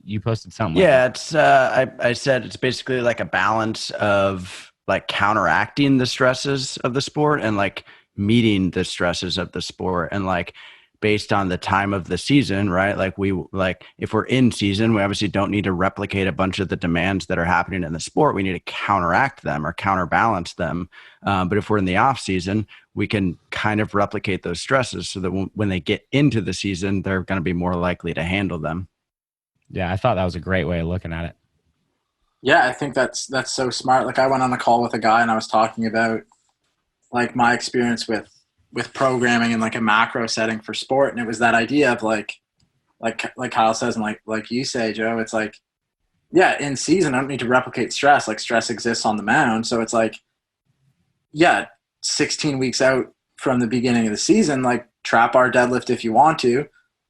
You posted something?
Yeah, it's I said it's basically like a balance of like counteracting the stresses of the sport and like meeting the stresses of the sport, and like based on the time of the season, right? Like if we're in season, we obviously don't need to replicate a bunch of the demands that are happening in the sport. We need to counteract them or counterbalance them. But if we're in the off season, we can kind of replicate those stresses so that when they get into the season, they're going to be more likely to handle them.
Yeah, I thought that was a great way of looking at it.
Yeah, I think that's so smart. Like I went on a call with a guy and I was talking about like my experience with programming in like a macro setting for sport. And it was that idea of like Kyle says, and like you say, Joe, it's like, yeah, in season, I don't need to replicate stress. Like stress exists on the mound. So it's like, yeah, 16 weeks out from the beginning of the season, like trap bar deadlift if you want to.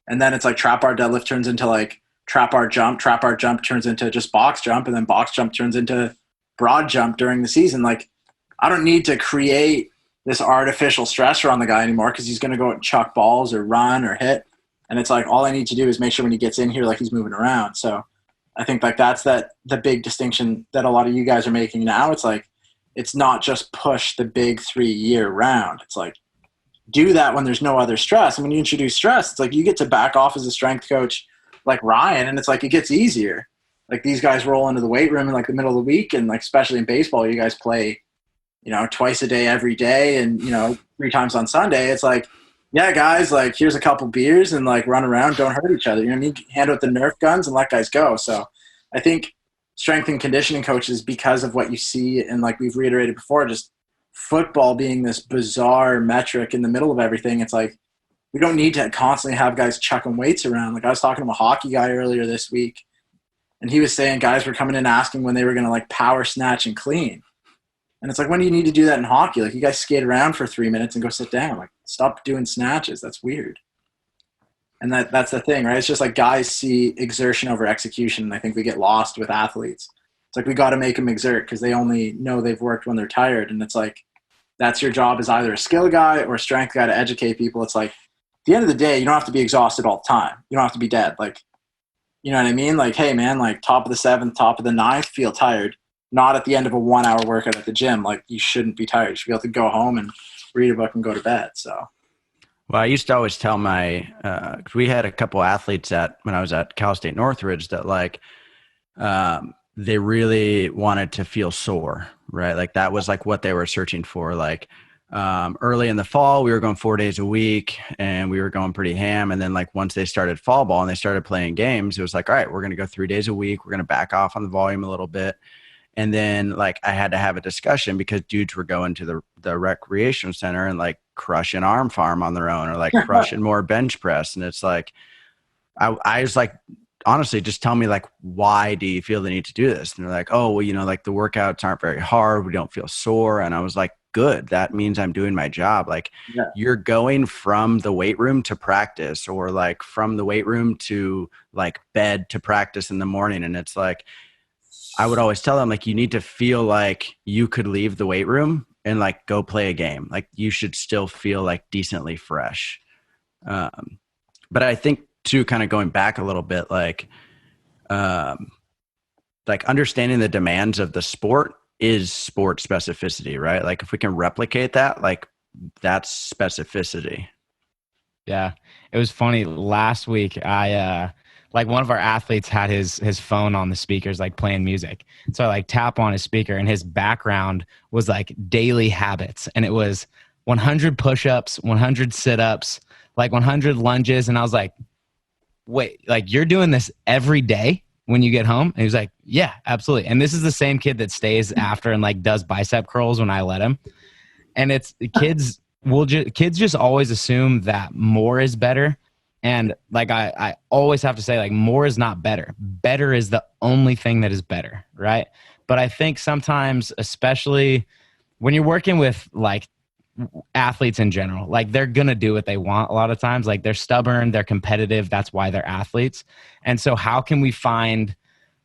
And then it's like trap bar deadlift turns into like trap bar jump turns into just box jump, and then box jump turns into broad jump during the season. Like I don't need to create this artificial stressor on the guy anymore because he's going to go and chuck balls or run or hit. And it's like, all I need to do is make sure when he gets in here, like he's moving around. So I think like that's the big distinction that a lot of you guys are making now. It's like, it's not just push the big 3 year round. It's like, do that when there's no other stress. And when you introduce stress, it's like you get to back off as a strength coach like Ryan, and it's like it gets easier. Like these guys roll into the weight room in like the middle of the week, and like especially in baseball, you guys play, twice a day every day and 3 times on Sunday. It's like, yeah, guys, like here's a couple beers and like run around, don't hurt each other. You know what I mean? Hand out the Nerf guns and let guys go. So I think strength and conditioning coaches, because of what you see and like we've reiterated before, just football being this bizarre metric in the middle of everything, it's like we don't need to constantly have guys chucking weights around. Like I was talking to a hockey guy earlier this week, and he was saying guys were coming in asking when they were going to like power snatch and clean. And it's like, when do you need to do that in hockey? Like you guys skate around for 3 minutes and go sit down. Like stop doing snatches. That's weird. And that's the thing, right? It's just like guys see exertion over execution, and I think we get lost with athletes. It's like we got to make them exert because they only know they've worked when they're tired. And it's like, that's your job as either a skill guy or a strength guy to educate people. It's like, at the end of the day, you don't have to be exhausted all the time. You don't have to be dead. Like, you know what I mean? Like, hey man, like top of the 7th, top of the 9th, feel tired. Not at the end of a 1 hour workout at the gym. Like you shouldn't be tired. You should be able to go home and read a book and go to bed. So.
Well, I used to always tell cause we had a couple athletes when I was at Cal State Northridge that like, they really wanted to feel sore, right? Like that was like what they were searching for. Like, early in the fall, we were going 4 days a week and we were going pretty ham. And then like once they started fall ball and they started playing games, it was like, all right, we're going to go 3 days a week. We're going to back off on the volume a little bit. And then like I had to have a discussion because dudes were going to the recreation center and like crushing arm farm on their own or like crushing more bench press. And it's like, I was like, honestly, just tell me like, why do you feel the need to do this? And they're like, oh, well, like the workouts aren't very hard. We don't feel sore. And I was like, good. That means I'm doing my job. Like you're going from the weight room to practice or like from the weight room to like bed to practice in the morning. And it's like, I would always tell them like, you need to feel like you could leave the weight room and like go play a game. Like you should still feel like decently fresh. But I think too, kind of going back a little bit, like understanding the demands of the sport is sport specificity, right? Like if we can replicate that, like that's specificity.
Yeah. It was funny. Last week, like one of our athletes had his phone on the speakers, like playing music. So I like tap on his speaker and his background was like daily habits. And it was 100 push-ups, 100 sit-ups, like 100 lunges. And I was like, wait, like you're doing this every day when you get home? And he was like, yeah, absolutely. And this is the same kid that stays after and like does bicep curls when I let him. And it's kids just always assume that more is better. And like I always have to say, like, more is not better. Better is the only thing that is better, right? But I think sometimes, especially when you're working with like athletes in general, like they're going to do what they want a lot of times. Like they're stubborn, they're competitive. That's why they're athletes. And so how can we find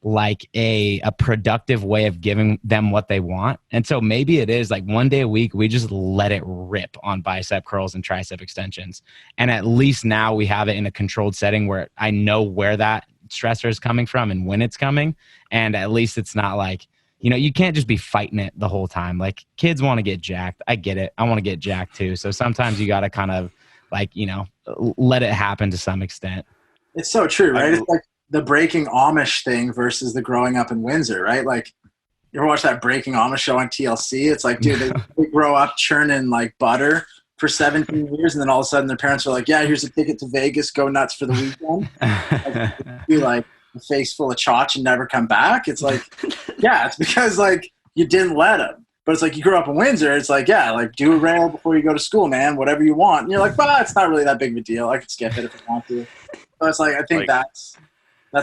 like a productive way of giving them what they want? And so maybe it is like 1 day a week, we just let it rip on bicep curls and tricep extensions. And at least now we have it in a controlled setting where I know where that stressor is coming from and when it's coming. And at least it's not like, you can't just be fighting it the whole time. Like kids want to get jacked. I get it. I want to get jacked too. So sometimes you got to kind of like, let it happen to some extent.
It's so true, right? It's like the Breaking Amish thing versus the growing up in Windsor, right? Like you ever watch that Breaking Amish show on TLC? It's like, dude, they grow up churning like butter for 17 years. And then all of a sudden their parents are like, yeah, here's a ticket to Vegas, go nuts for the weekend. Like, be like a face full of chotch and never come back. It's like, yeah, it's because like you didn't let them. But it's like you grew up in Windsor. It's like, yeah, like do a rail before you go to school, man, whatever you want. And you're like, well, it's not really that big of a deal. I could skip it if I want to. So it's like, I think that's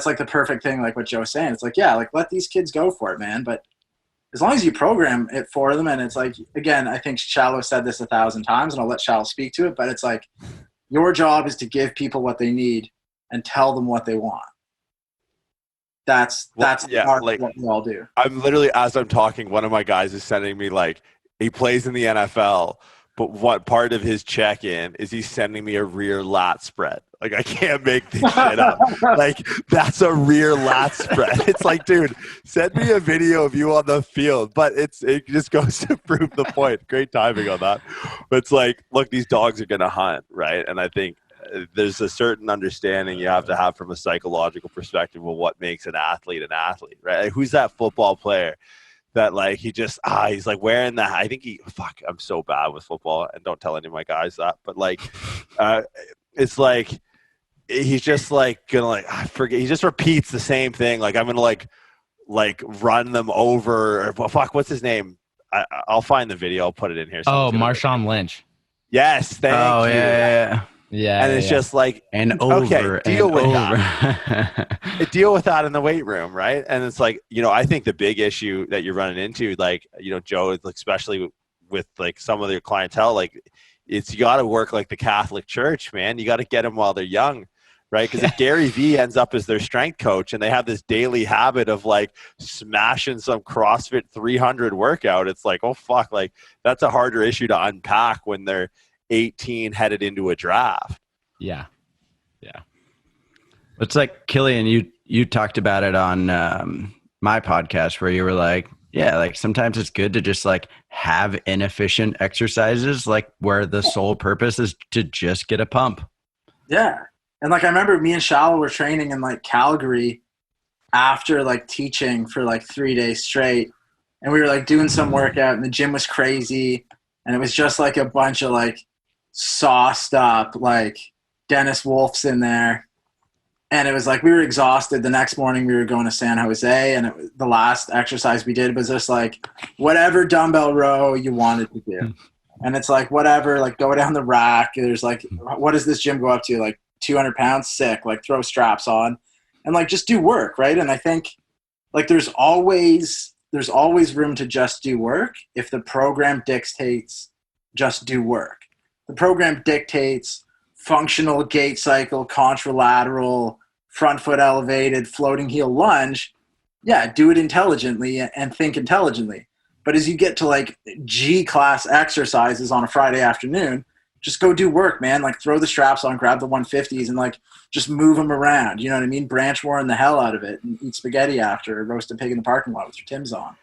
like the perfect thing, like what Joe's saying. It's like, yeah, like let these kids go for it, man. But as long as you program it for them, and it's like, again, I think Shallow said this 1,000 times, and I'll let Shallow speak to it, but it's like your job is to give people what they need and tell them what they want. That's
yeah,
part
like,
of what we all do.
I'm literally, as I'm talking, one of my guys is sending me like He plays in the NFL, but what part of his check-in is he sending me a rear lat spread? Like, I can't make this shit up. Like, that's a rear lat spread. It's like, dude, send me a video of you on the field. But it just goes to prove the point. Great timing on that. But it's like, look, these dogs are going to hunt, right? And I think there's a certain understanding you have to have from a psychological perspective of what makes an athlete, right? Like, who's that football player that, like, he just, he's like wearing that. I think I'm so bad with football, and don't tell any of my guys that. But, like, it's like, he's just like gonna, like, I forget, he just repeats the same thing. Like, I'm gonna like run them over. Or, what's his name? I'll find the video. I'll put it in here.
Marshawn Lynch.
Yes, thank you.
Yeah.
And it's just like,
and over.
Okay, deal with
over.
that. Deal with that in the weight room, right? And it's like, I think the big issue that you're running into, like, Joe, like, especially with like some of their clientele, like, it's, you got to work like the Catholic Church, man. You got to get them while they're young. Right? Because if Gary Vee ends up as their strength coach and they have this daily habit of like smashing some CrossFit 300 workout, it's like, oh fuck, like that's a harder issue to unpack when they're 18 headed into a draft.
Yeah.
It's like, Killian, you talked about it on my podcast where you were like, yeah, like sometimes it's good to just like have inefficient exercises, like where the sole purpose is to just get a pump.
Yeah. And like, I remember me and Shallow were training in like Calgary after like teaching for like 3 days straight. And we were like doing some workout and the gym was crazy. And it was just like a bunch of like sauced up, like Dennis Wolf's in there. And it was like, we were exhausted. The next morning we were going to San Jose, and the last exercise we did was just like whatever dumbbell row you wanted to do. And it's like, whatever, like go down the rack. There's like, what does this gym go up to? Like 200 pounds, sick, like throw straps on and like just do work, right? And I think like there's always room to just do work if the program dictates just do work. The program dictates functional gait cycle, contralateral, front foot elevated, floating heel lunge. Yeah, do it intelligently and think intelligently. But as you get to like G class exercises on a Friday afternoon, just go do work, man. Like throw the straps on, grab the 150s and like just move them around. You know what I mean? Branch warren the hell out of it and eat spaghetti after, or roast a pig in the parking lot with your Tim's on.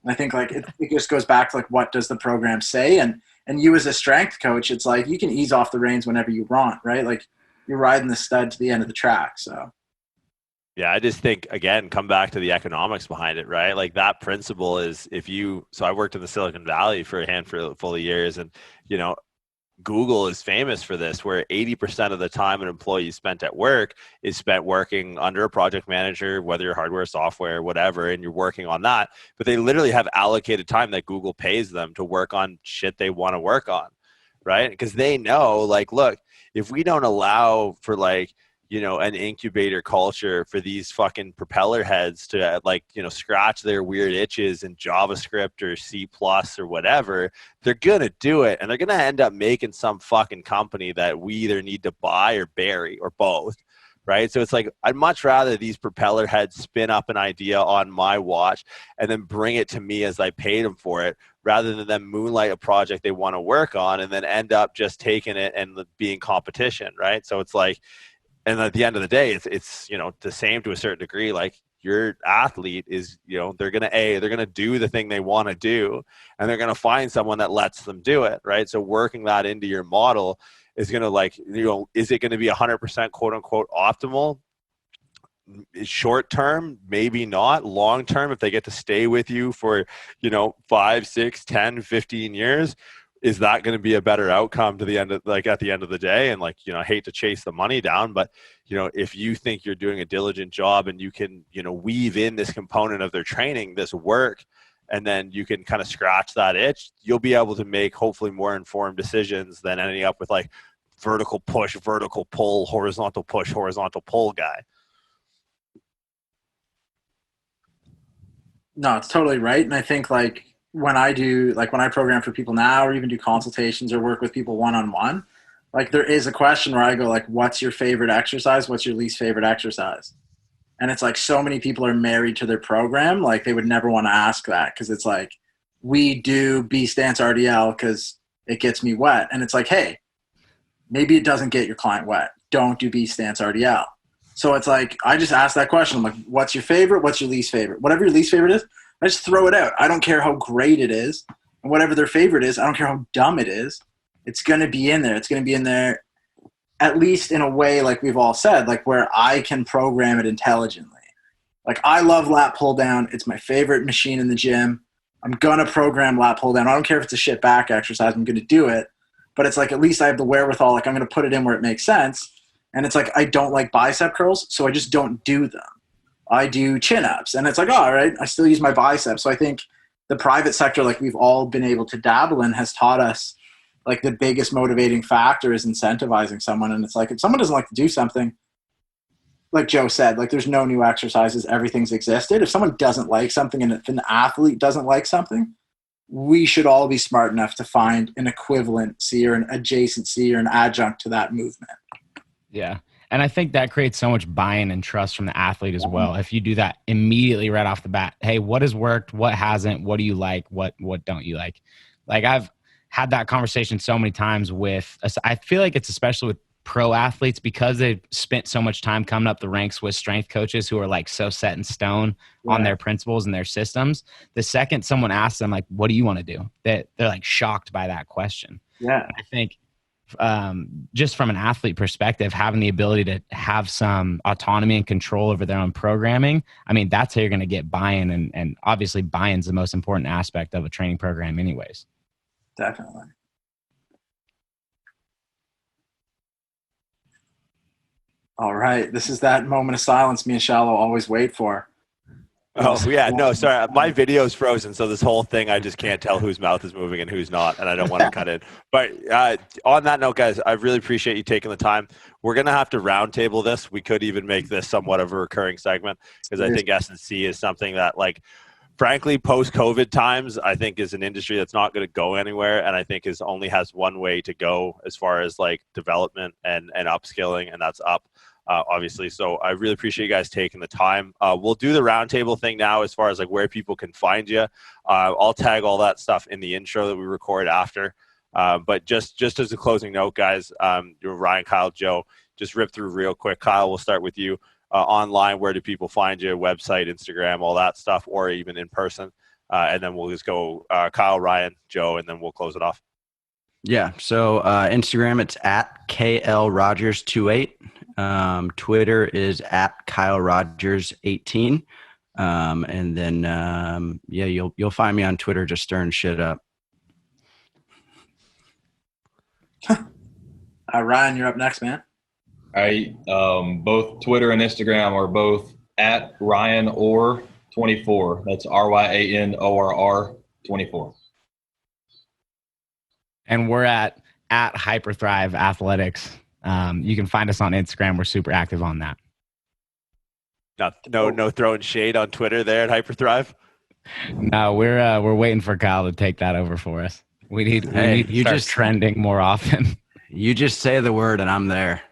And I think like it just goes back to like, what does the program say? And you as a strength coach, it's like you can ease off the reins whenever you want, right? Like you're riding the stud to the end of the track. So
yeah, I just think, again, come back to the economics behind it, right? Like that principle is so I worked in the Silicon Valley for a handful of years, and, Google is famous for this, where 80% of the time an employee spent at work is spent working under a project manager, whether you're hardware, software, whatever, and you're working on that. But they literally have allocated time that Google pays them to work on shit they want to work on, right? Because they know, like, look, if we don't allow for like, an incubator culture for these fucking propeller heads to like, scratch their weird itches in JavaScript or C+ or whatever, they're going to do it. And they're going to end up making some fucking company that we either need to buy or bury or both. Right. So it's like, I'd much rather these propeller heads spin up an idea on my watch and then bring it to me as I paid them for it, rather than them moonlight a project they want to work on and then end up just taking it and being competition. Right. So it's like, and at the end of the day, it's the same to a certain degree. Like your athlete is, they're going to do the thing they want to do, and they're going to find someone that lets them do it. Right. So working that into your model is going to like, is it going to be 100% quote unquote optimal? Short term, maybe not. Long term, if they get to stay with you for, 5, 6, 10, 15 years, is that going to be a better outcome to the end of at the end of the day? And I hate to chase the money down, but if you think you're doing a diligent job and you can, weave in this component of their training, this work, and then you can kind of scratch that itch, you'll be able to make hopefully more informed decisions than ending up with like vertical push, vertical pull, horizontal push, horizontal pull guy.
No, it's totally right. And I think like, when I program for people now, or even do consultations or work with people one-on-one, like there is a question where I go like, what's your favorite exercise? What's your least favorite exercise? And it's like, so many people are married to their program. Like they would never want to ask that, because it's like, we do B stance RDL because it gets me wet. And it's like, hey, maybe it doesn't get your client wet. Don't do B stance RDL. So it's like, I just ask that question. I'm like, what's your favorite? What's your least favorite? Whatever your least favorite is, I just throw it out. I don't care how great it is. And whatever their favorite is, I don't care how dumb it is. It's going to be in there. It's going to be in there at least in a way, like we've all said, like where I can program it intelligently. Like I love lat pull down. It's my favorite machine in the gym. I'm going to program lat pull down. I don't care if it's a shit back exercise. I'm going to do it. But it's like, at least I have the wherewithal. Like I'm going to put it in where it makes sense. And it's like, I don't like bicep curls, so I just don't do them. I do chin-ups. And it's like, oh, all right, I still use my biceps. So I think the private sector, like we've all been able to dabble in, has taught us like the biggest motivating factor is incentivizing someone. And it's like, if someone doesn't like to do something, like Joe said, like there's no new exercises, everything's existed. If someone doesn't like something and if an athlete doesn't like something, we should all be smart enough to find an equivalency or an adjacency or an adjunct to that movement.
Yeah. And I think that creates so much buy-in and trust from the athlete as well. If you do that immediately right off the bat, hey, what has worked? What hasn't? What do you like? What don't you like? Like I've had that conversation so many times with, I feel like it's especially with pro athletes because they've spent so much time coming up the ranks with strength coaches who are like so set in stone on their principles and their systems. The second someone asks them like, what do you want to do? They're like shocked by that question. Yeah. And I think just from an athlete perspective, having the ability to have some autonomy and control over their own programming, I mean, that's how you're going to get buy-in. And obviously buy-in is the most important aspect of a training program anyways.
Definitely. All right. This is that moment of silence me and Shallow always wait for.
Oh, yeah. No, sorry. My video's frozen, so this whole thing, I just can't tell whose mouth is moving and who's not, and I don't want to cut it. But on that note, guys, I really appreciate you taking the time. We're going to have to roundtable this. We could even make this somewhat of a recurring segment because I think S&C is something that, like, frankly, post-COVID times, I think is an industry that's not going to go anywhere, and I think only has one way to go as far as, like, development and upskilling, and that's up. Obviously. So I really appreciate you guys taking the time. We'll do the roundtable thing now as far as like where people can find you. I'll tag all that stuff in the intro that we record after. But just as a closing note, guys, Ryan, Kyle, Joe, just rip through real quick. Kyle, we'll start with you. Online, where do people find you? Website, Instagram, all that stuff, or even in person. And then we'll just go Kyle, Ryan, Joe, and then we'll close it off.
Yeah. So Instagram, it's at KLRogers28. Twitter is at KyleRogers18. And then, you'll find me on Twitter just stirring shit up.
Ryan, you're up next, man.
All right. Both Twitter and Instagram are both at Ryan Orr 24. That's RYANORR 24.
And we're at Hyperthrive Athletics. You can find us on Instagram. We're super active on that.
No throwing shade on Twitter there at Hyperthrive.
No, we're waiting for Kyle to take that over for us. We need to start trending more often.
You just say the word and I'm there.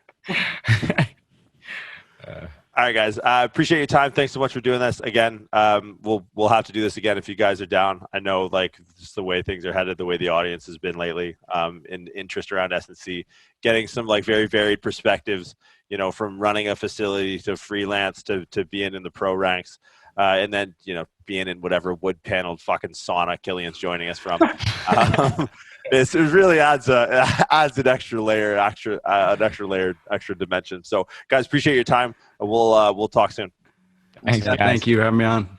All right, guys. I appreciate your time. Thanks so much for doing this again. We'll have to do this again if you guys are down. I know, like, just the way things are headed, the way the audience has been lately, in interest around S&C, getting some like very varied perspectives, from running a facility to freelance to being in the pro ranks, and then being in whatever wood paneled fucking sauna Killian's joining us from. It really adds an extra layer, extra dimension. So, guys, appreciate your time. We'll talk soon.
Thanks, guys.
Thank you for having me on.